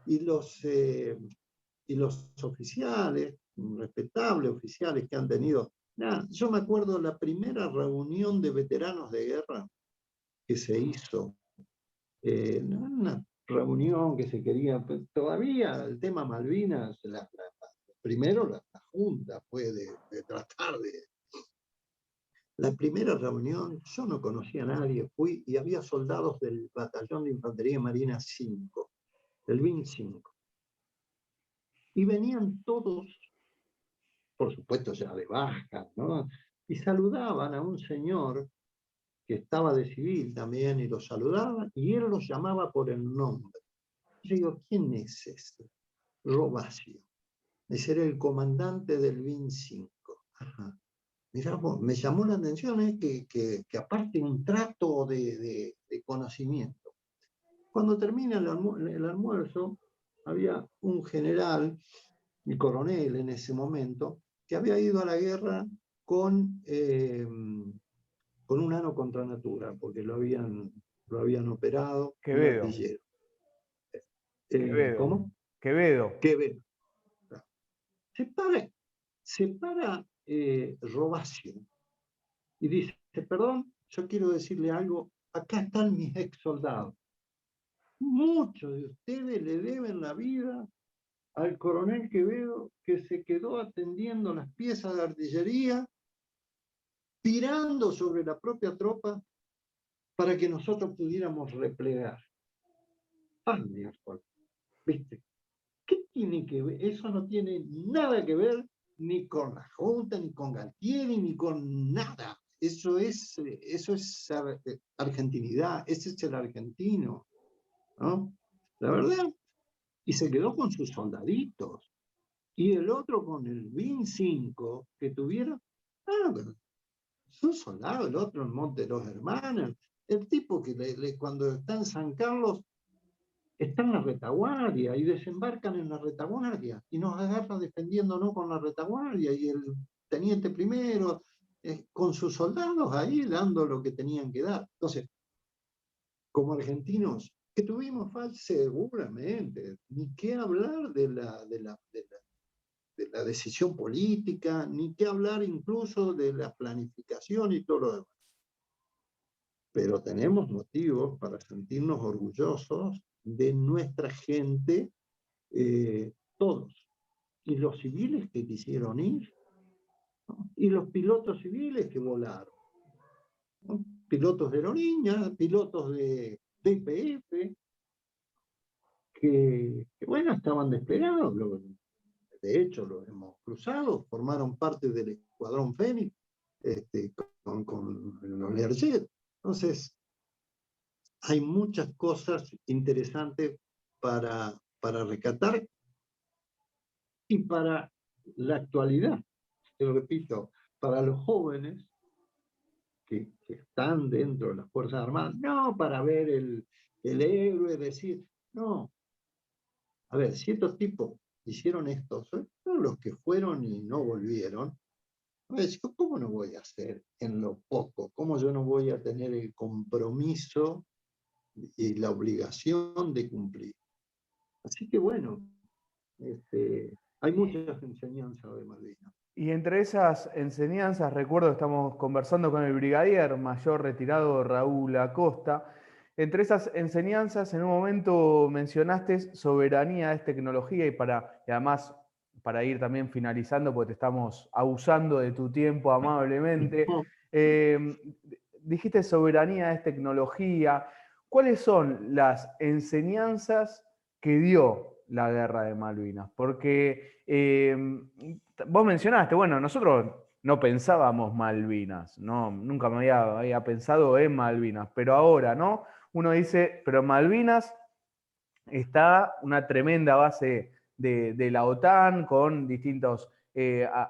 Y los oficiales, respetables oficiales que han tenido, nada, yo me acuerdo la primera reunión de veteranos de guerra que se hizo, no era una reunión que se quería, pues, todavía el tema Malvinas, primero la Junta fue de tratar de... La primera reunión, yo no conocía a nadie, fui y había soldados del Batallón de Infantería Marina 5, del BIN 5, y venían todos, por supuesto ya de baja, ¿no? Y saludaban a un señor que estaba de civil también, y los saludaba, y él los llamaba por el nombre. Yo digo, ¿quién es este? Robacio. Ese era el comandante del BIN 5. Ajá. mirá vos, me llamó la atención que aparte un trato de conocimiento. Cuando termina el almuerzo, había un general, mi coronel en ese momento, que había ido a la guerra con, con un ano contra natura, porque lo habían operado, un
Quevedo,
artillero.
Quevedo,
¿Cómo?
Quevedo.
Que ve. Se para, Robacio y dice, perdón, yo quiero decirle algo, acá están mis ex soldados. Muchos de ustedes le deben la vida al coronel Quevedo, que se quedó atendiendo las piezas de artillería, tirando sobre la propia tropa para que nosotros pudiéramos replegar. ¿Viste? ¿Qué tiene que ver? Eso no tiene nada que ver ni con la Junta, ni con Galtieri, ni con nada. Eso es argentinidad, ese es el argentino, ¿no? La verdad. Y se quedó con sus soldaditos. Y el otro con el BIN 5 que tuvieron, son soldados, el otro en Monte de los Hermanos, el tipo que cuando está en San Carlos está en la retaguardia y desembarcan en la retaguardia y nos agarra defendiéndonos con la retaguardia y el teniente primero con sus soldados ahí dando lo que tenían que dar. Entonces, como argentinos, que tuvimos falta seguramente, ni qué hablar de la decisión política, ni qué hablar incluso de la planificación y todo lo demás. Pero tenemos motivos para sentirnos orgullosos de nuestra gente, todos. Y los civiles que quisieron ir, ¿no? Y los pilotos civiles que volaron, ¿no? Pilotos de aerolínea, pilotos de IPF, bueno, estaban desplegados. De hecho, los hemos cruzado, formaron parte del Escuadrón Fénix con los Learjet. Entonces, hay muchas cosas interesantes para rescatar y para la actualidad. Te lo repito, para los jóvenes que están dentro de las Fuerzas Armadas, no para ver el héroe, decir, no, a ver, si estos tipos hicieron esto, son los que fueron y no volvieron. A ver, ¿cómo no voy a hacer en lo poco? ¿Cómo yo no voy a tener el compromiso y la obligación de cumplir? Así que bueno, hay muchas enseñanzas de Malvinas.
Y entre esas enseñanzas, recuerdo que estamos conversando con el brigadier mayor retirado Raúl Acosta. Entre esas enseñanzas, en un momento mencionaste soberanía es tecnología y además para ir también finalizando, porque te estamos abusando de tu tiempo amablemente, dijiste soberanía es tecnología. ¿Cuáles son las enseñanzas que dio la guerra de Malvinas? Porque vos mencionaste, bueno, nosotros no pensábamos Malvinas, ¿no? Nunca me había pensado en Malvinas, pero ahora, ¿no? Uno dice, pero Malvinas está una tremenda base de la OTAN con distintos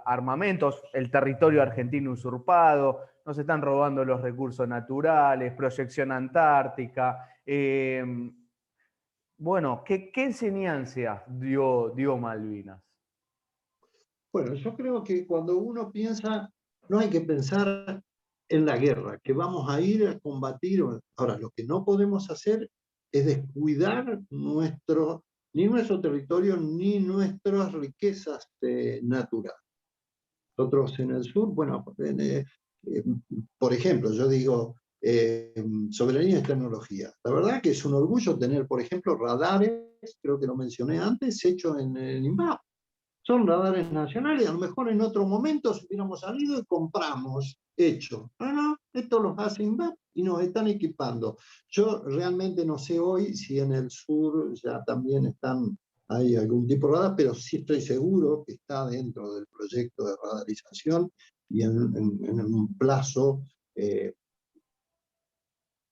armamentos, el territorio argentino usurpado, nos están robando los recursos naturales, proyección antártica. Bueno, ¿qué enseñanza dio Malvinas?
Bueno, yo creo que cuando uno piensa, no hay que pensar en la guerra, que vamos a ir a combatir. Ahora, lo que no podemos hacer es descuidar ni nuestro territorio ni nuestras riquezas naturales. Nosotros en el sur, bueno, por ejemplo, yo digo, soberanía y tecnología. La verdad que es un orgullo tener, por ejemplo, radares, creo que lo mencioné antes, hechos en el INVAP. Son radares nacionales, a lo mejor en otro momento si hubiéramos salido y compramos hecho. No, esto los hace INVAP y nos están equipando. Yo realmente no sé hoy si en el sur ya también hay algún tipo de radar, pero sí estoy seguro que está dentro del proyecto de radarización y en un plazo,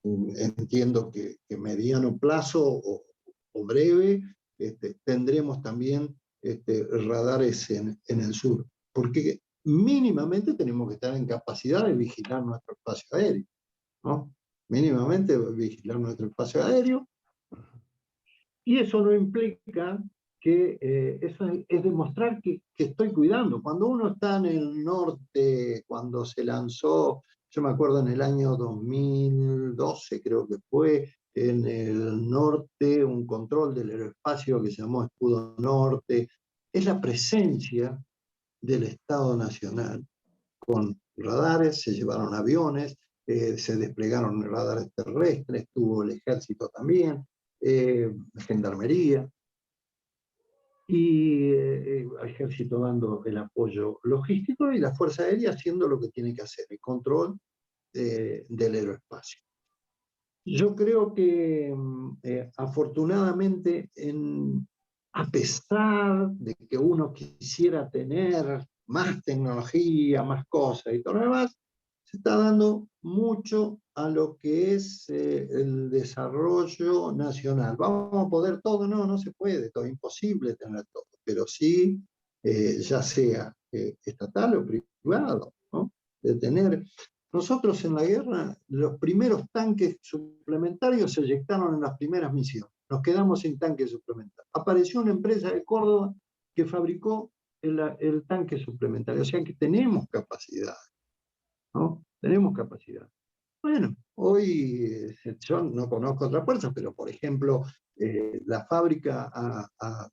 entiendo que mediano plazo o breve, tendremos también radares en el sur. Porque mínimamente tenemos que estar en capacidad de vigilar nuestro espacio aéreo, ¿no? Mínimamente vigilar nuestro espacio aéreo, y eso no implica que eso es demostrar que estoy cuidando. Cuando uno está en el norte, cuando se lanzó, yo me acuerdo en el año 2012, creo que fue, en el norte, un control del aeroespacio que se llamó Escudo Norte, es la presencia del Estado Nacional con radares, se llevaron aviones, se desplegaron radares terrestres, tuvo el ejército también, gendarmería, y el ejército dando el apoyo logístico y la Fuerza Aérea haciendo lo que tiene que hacer, el control del aeroespacio. Yo creo que afortunadamente, a pesar de que uno quisiera tener más tecnología, más cosas y todo lo demás, se está dando mucho a lo que es el desarrollo nacional. ¿Vamos a poder todo? No, no se puede, todo es imposible tener todo, pero sí, ya sea estatal o privado, ¿no? De tener. Nosotros en la guerra, los primeros tanques suplementarios se eyectaron en las primeras misiones. Nos quedamos sin tanques suplementarios. Apareció una empresa de Córdoba que fabricó el tanque suplementario. O sea que tenemos capacidad, ¿no? Tenemos capacidad. Bueno, hoy yo no conozco otra fuerza, pero por ejemplo, la fábrica ha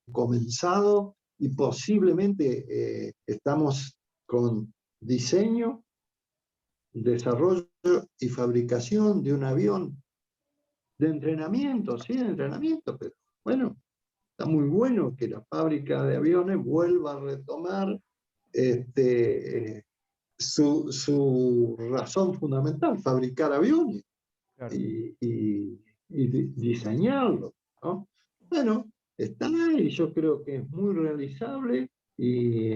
recomenzado y posiblemente estamos con diseño, desarrollo y fabricación de un avión de entrenamiento, sí, de entrenamiento, pero bueno, está muy bueno que la fábrica de aviones vuelva a retomar su razón fundamental, fabricar aviones
Claro.
y diseñarlos, ¿no? Bueno, está y yo creo que es muy realizable y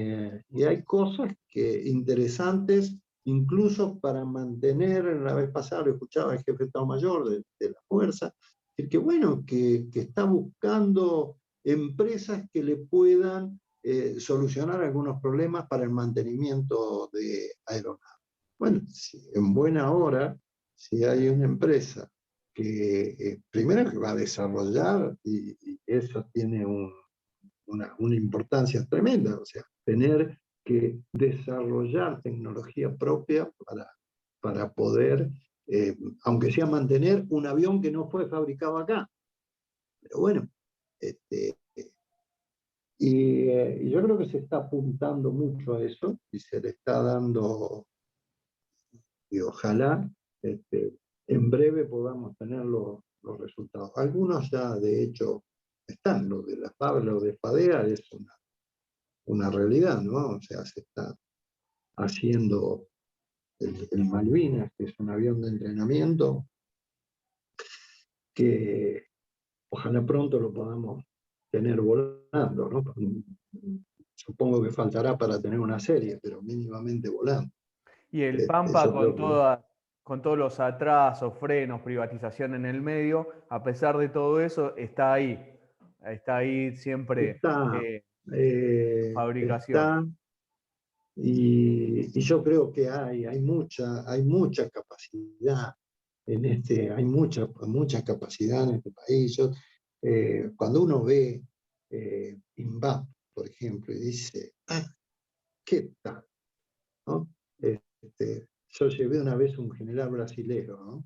hay cosas interesantes, incluso para mantener, la vez pasada lo escuchaba el jefe de Estado Mayor de la Fuerza, que bueno, que está buscando empresas que le puedan solucionar algunos problemas para el mantenimiento de aeronaves. Bueno, si en buena hora, si hay una empresa que primero que va a desarrollar, y eso tiene una importancia tremenda, o sea, tener que desarrollar tecnología propia para poder, aunque sea mantener un avión que no fue fabricado acá. Pero bueno, este, y yo creo que se está apuntando mucho a eso y se le está dando, y ojalá en breve podamos tener los resultados. Algunos ya de hecho están, lo de la Fabra, lo de FADEA es una realidad, ¿no? O sea, se está haciendo el Malvinas, que es un avión de entrenamiento, que ojalá pronto lo podamos tener volando, ¿no? Supongo que faltará para tener una serie, pero mínimamente volando.
Y el Pampa
Yo creo que
con todos los atrasos, frenos, privatización en el medio, a pesar de todo eso, está ahí siempre
está,
en fabricación.
está. Y yo creo que hay mucha capacidad hay mucha capacidad en este país. Cuando uno ve INVAP, por ejemplo, y dice, ¿qué tal? ¿No? Yo llevé una vez un general brasilero, ¿no?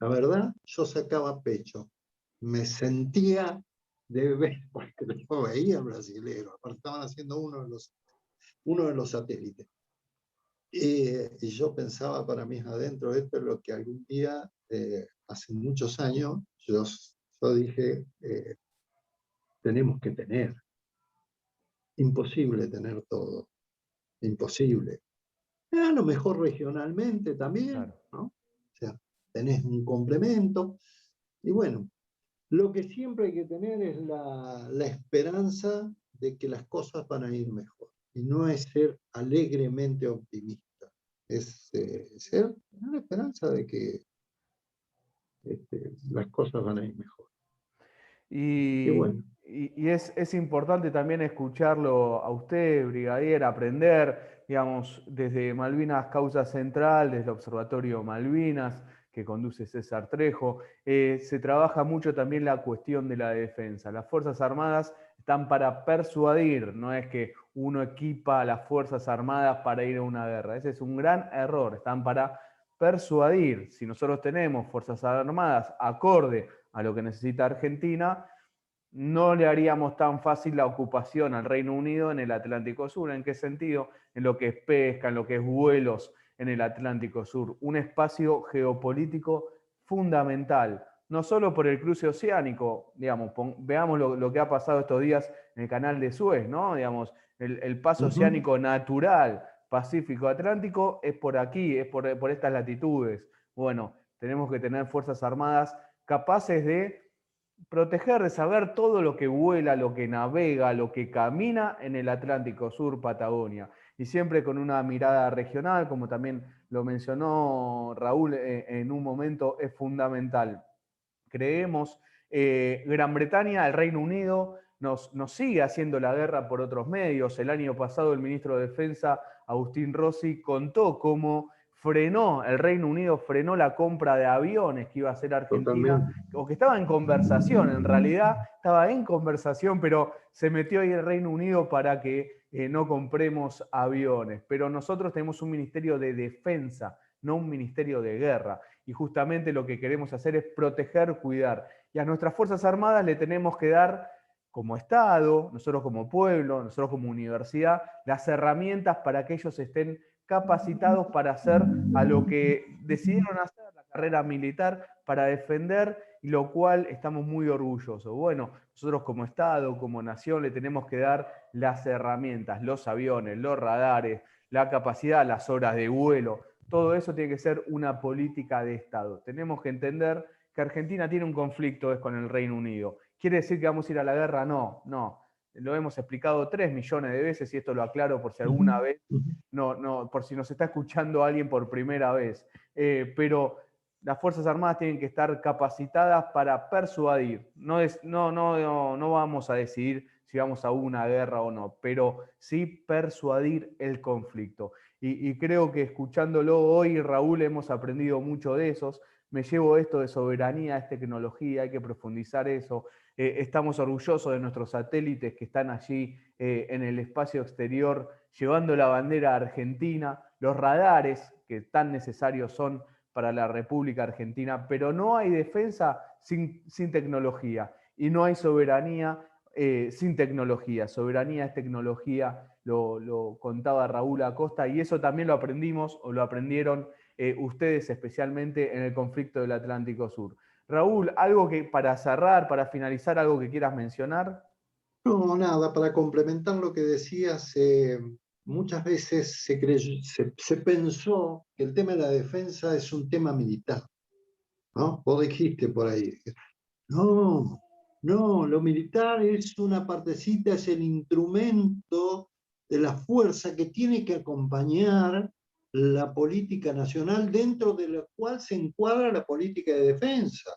La verdad, yo sacaba pecho, me sentía de ver, porque lo veía brasilero, aparte estaban haciendo uno de los satélites. Y yo pensaba para mí adentro, esto es lo que algún día, hace muchos años, yo dije, tenemos que tener. Imposible tener todo, imposible. A lo mejor regionalmente también,
Claro.
¿no? O sea, tenés un complemento. Y bueno, lo que siempre hay que tener es la esperanza de que las cosas van a ir mejor. Y no es ser alegremente optimista. Es tener la esperanza de que las cosas van a ir mejor. Y
Y
bueno.
y es importante también escucharlo a usted, brigadier, aprender, digamos, desde Malvinas Causa Central, desde el Observatorio Malvinas, que conduce César Trejo, se trabaja mucho también la cuestión de la defensa. Las Fuerzas Armadas están para persuadir, no es que uno equipa a las Fuerzas Armadas para ir a una guerra. Ese es un gran error, están para persuadir. Si nosotros tenemos Fuerzas Armadas acorde a lo que necesita Argentina, no le haríamos tan fácil la ocupación al Reino Unido en el Atlántico Sur. ¿En qué sentido? En lo que es pesca, en lo que es vuelos en el Atlántico Sur. Un espacio geopolítico fundamental, no solo por el cruce oceánico, digamos, veamos lo que ha pasado estos días en el canal de Suez, ¿no? Digamos, el paso oceánico natural Pacífico-Atlántico es por aquí, es por estas latitudes. Bueno, tenemos que tener Fuerzas Armadas capaces de proteger, de saber todo lo que vuela, lo que navega, lo que camina en el Atlántico Sur, Patagonia. Y siempre con una mirada regional, como también lo mencionó Raúl en un momento, es fundamental. Creemos, Gran Bretaña, el Reino Unido, nos sigue haciendo la guerra por otros medios. El año pasado el ministro de Defensa, Agustín Rossi, contó cómo el Reino Unido frenó la compra de aviones que iba a hacer Argentina,
Totalmente.
o que estaba en conversación, en realidad estaba en conversación, pero se metió ahí el Reino Unido para que no compremos aviones. Pero nosotros tenemos un ministerio de defensa, no un ministerio de guerra. Y justamente lo que queremos hacer es proteger, cuidar. Y a nuestras Fuerzas Armadas le tenemos que dar, como Estado, nosotros como pueblo, nosotros como universidad, las herramientas para que ellos estén capacitados para hacer a lo que decidieron hacer, la carrera militar, para defender, y lo cual estamos muy orgullosos. Bueno, nosotros como Estado, como nación, le tenemos que dar las herramientas, los aviones, los radares, la capacidad, las horas de vuelo. Todo eso tiene que ser una política de Estado. Tenemos que entender que Argentina tiene un conflicto con el Reino Unido. ¿Quiere decir que vamos a ir a la guerra? No, no. Lo hemos explicado 3 millones de veces y esto lo aclaro por si alguna vez, por si nos está escuchando alguien por primera vez. Pero las Fuerzas Armadas tienen que estar capacitadas para persuadir. No vamos a decidir si vamos a una guerra o no, pero sí persuadir el conflicto. Y creo que escuchándolo hoy, Raúl, hemos aprendido mucho de esos. Me llevo esto de soberanía, es tecnología, hay que profundizar eso. Estamos orgullosos de nuestros satélites que están allí en el espacio exterior llevando la bandera argentina, los radares que tan necesarios son para la República Argentina, pero no hay defensa sin tecnología y no hay soberanía sin tecnología. Soberanía es tecnología, lo contaba Raúl Acosta, y eso también lo aprendimos o lo aprendieron ustedes especialmente en el conflicto del Atlántico Sur. Raúl, algo que para cerrar, para finalizar, algo que quieras mencionar.
No, nada, para complementar lo que decías, muchas veces se pensó que el tema de la defensa es un tema militar, ¿no? Vos dijiste por ahí. No, no, lo militar es una partecita, es el instrumento de la fuerza que tiene que acompañar la política nacional dentro de la cual se encuadra la política de defensa.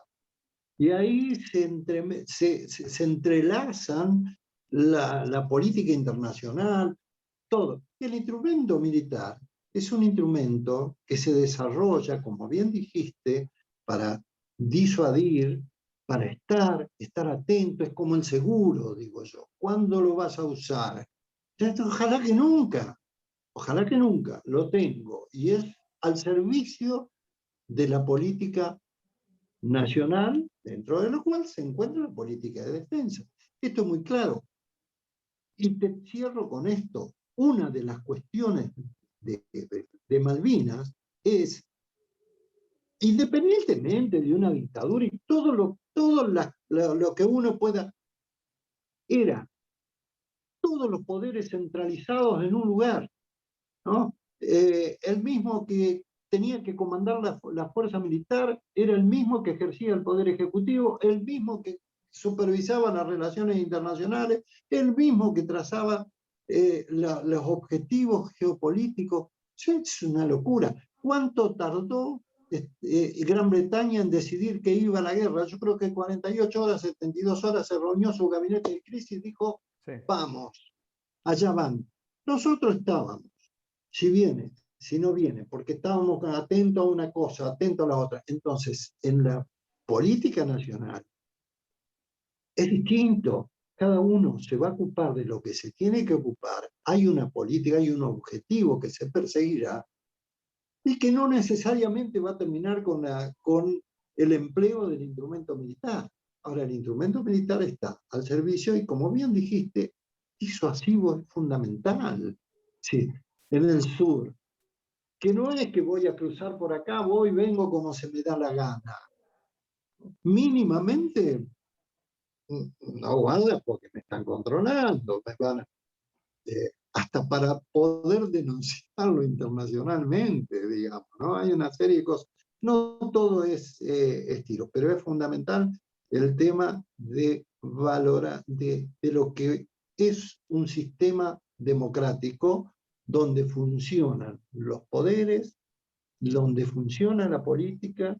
Y ahí se entrelazan la política internacional, todo. El instrumento militar es un instrumento que se desarrolla, como bien dijiste, para disuadir, para estar atento, es como el seguro, digo yo. ¿Cuándo lo vas a usar? Ojalá que nunca lo tengo. Y es al servicio de la política nacional, dentro de lo cual se encuentra la política de defensa. Esto es muy claro. Y te cierro con esto. Una de las cuestiones de Malvinas es, independientemente de una dictadura y todo lo que uno pueda, era todos los poderes centralizados en un lugar, ¿no? El mismo que tenía que comandar la fuerza militar era el mismo que ejercía el poder ejecutivo, el mismo que supervisaba las relaciones internacionales, el mismo que trazaba los objetivos geopolíticos. Eso es una locura. ¿Cuánto tardó Gran Bretaña en decidir que iba a la guerra. Yo creo que 48 horas, 72 horas se reunió su gabinete de crisis y dijo,
Sí.
vamos, allá van. Nosotros estábamos, si viene, si no viene, porque estábamos atentos a una cosa, atentos a la otra. Entonces, en la política nacional es distinto. Cada uno se va a ocupar de lo que se tiene que ocupar. Hay una política, hay un objetivo que se perseguirá y que no necesariamente va a terminar con el empleo del instrumento militar. Ahora, el instrumento militar está al servicio y, como bien dijiste, disuasivo es fundamental. Sí, en el sur, que no es que voy a cruzar por acá, voy, vengo como se me da la gana. Mínimamente, no vaya porque me están controlando, me van a, hasta para poder denunciarlo internacionalmente, digamos, ¿no? Hay una serie de cosas. No todo es estilo, pero es fundamental el tema de valorar, de lo que es un sistema democrático donde funcionan los poderes, donde funciona la política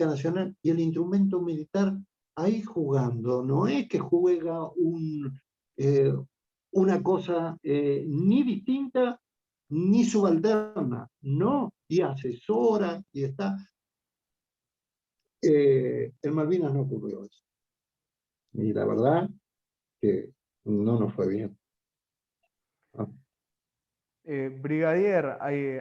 nacional y el instrumento militar ahí jugando. No es que juega una cosa ni distinta ni subalterna, no, y asesora y está. En Malvinas no ocurrió eso. Y la verdad que no nos fue bien. ¿No?
Brigadier,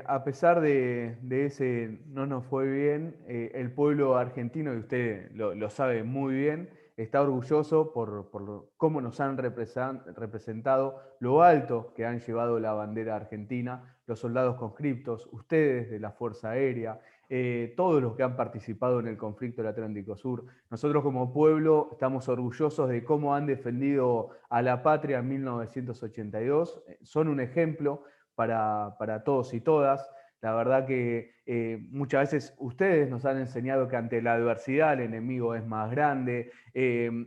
a pesar de ese no nos fue bien, el pueblo argentino, y usted lo sabe muy bien, está orgulloso por cómo nos han representado, lo alto que han llevado la bandera argentina, los soldados conscriptos, ustedes de la Fuerza Aérea, todos los que han participado en el conflicto del Atlántico Sur. Nosotros como pueblo estamos orgullosos de cómo han defendido a la patria en 1982. Son un ejemplo para todos y todas. La verdad que muchas veces ustedes nos han enseñado que ante la adversidad el enemigo es más grande,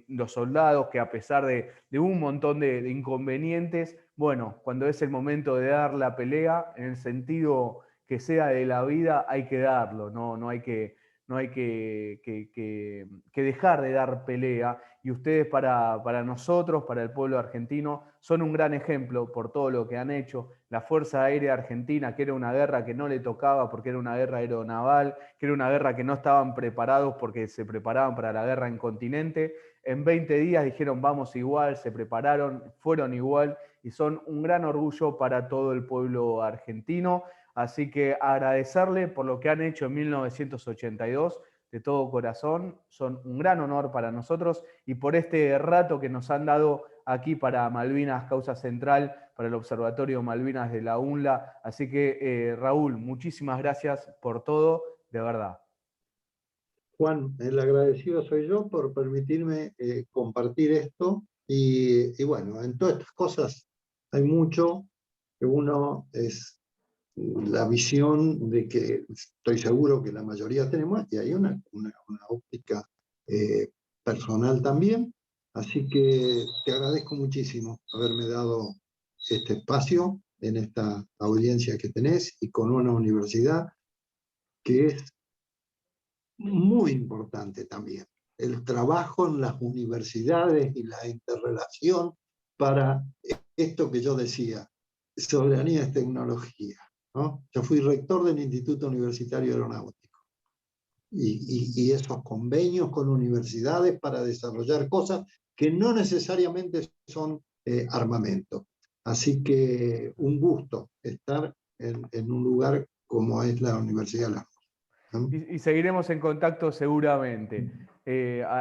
los soldados que a pesar de un montón de inconvenientes, bueno, cuando es el momento de dar la pelea, en el sentido que sea de la vida, hay que darlo, no hay que dejar de dar pelea. Y ustedes para nosotros, para el pueblo argentino, son un gran ejemplo por todo lo que han hecho. La Fuerza Aérea Argentina, que era una guerra que no le tocaba porque era una guerra aeronaval, que era una guerra que no estaban preparados porque se preparaban para la guerra en continente. En 20 días dijeron vamos igual, se prepararon, fueron igual y son un gran orgullo para todo el pueblo argentino. Así que agradecerle por lo que han hecho en 1982 de todo corazón, son un gran honor para nosotros y por este rato que nos han dado aquí para Malvinas Causa Central, para el Observatorio Malvinas de la UNLA. Así que Raúl, muchísimas gracias por todo, de verdad.
Juan, el agradecido soy yo por permitirme compartir esto y bueno, en todas estas cosas hay mucho que uno es la visión de que estoy seguro que la mayoría tenemos y hay una óptica personal también, así que te agradezco muchísimo haberme dado este espacio en esta audiencia que tenés y con una universidad que es muy importante también. El trabajo en las universidades y la interrelación para esto que yo decía, soberanía es tecnología, ¿no? Yo fui rector del Instituto Universitario Aeronáutico y esos convenios con universidades para desarrollar cosas que no necesariamente son armamento. Así que un gusto estar en un lugar como es la Universidad de la
Y seguiremos en contacto seguramente.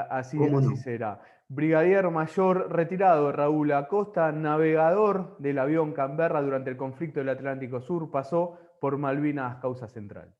Así
¿Cómo no?
será. Brigadier Mayor retirado Raúl Acosta, navegador del avión Canberra durante el conflicto del Atlántico Sur, pasó por Malvinas Causa Central.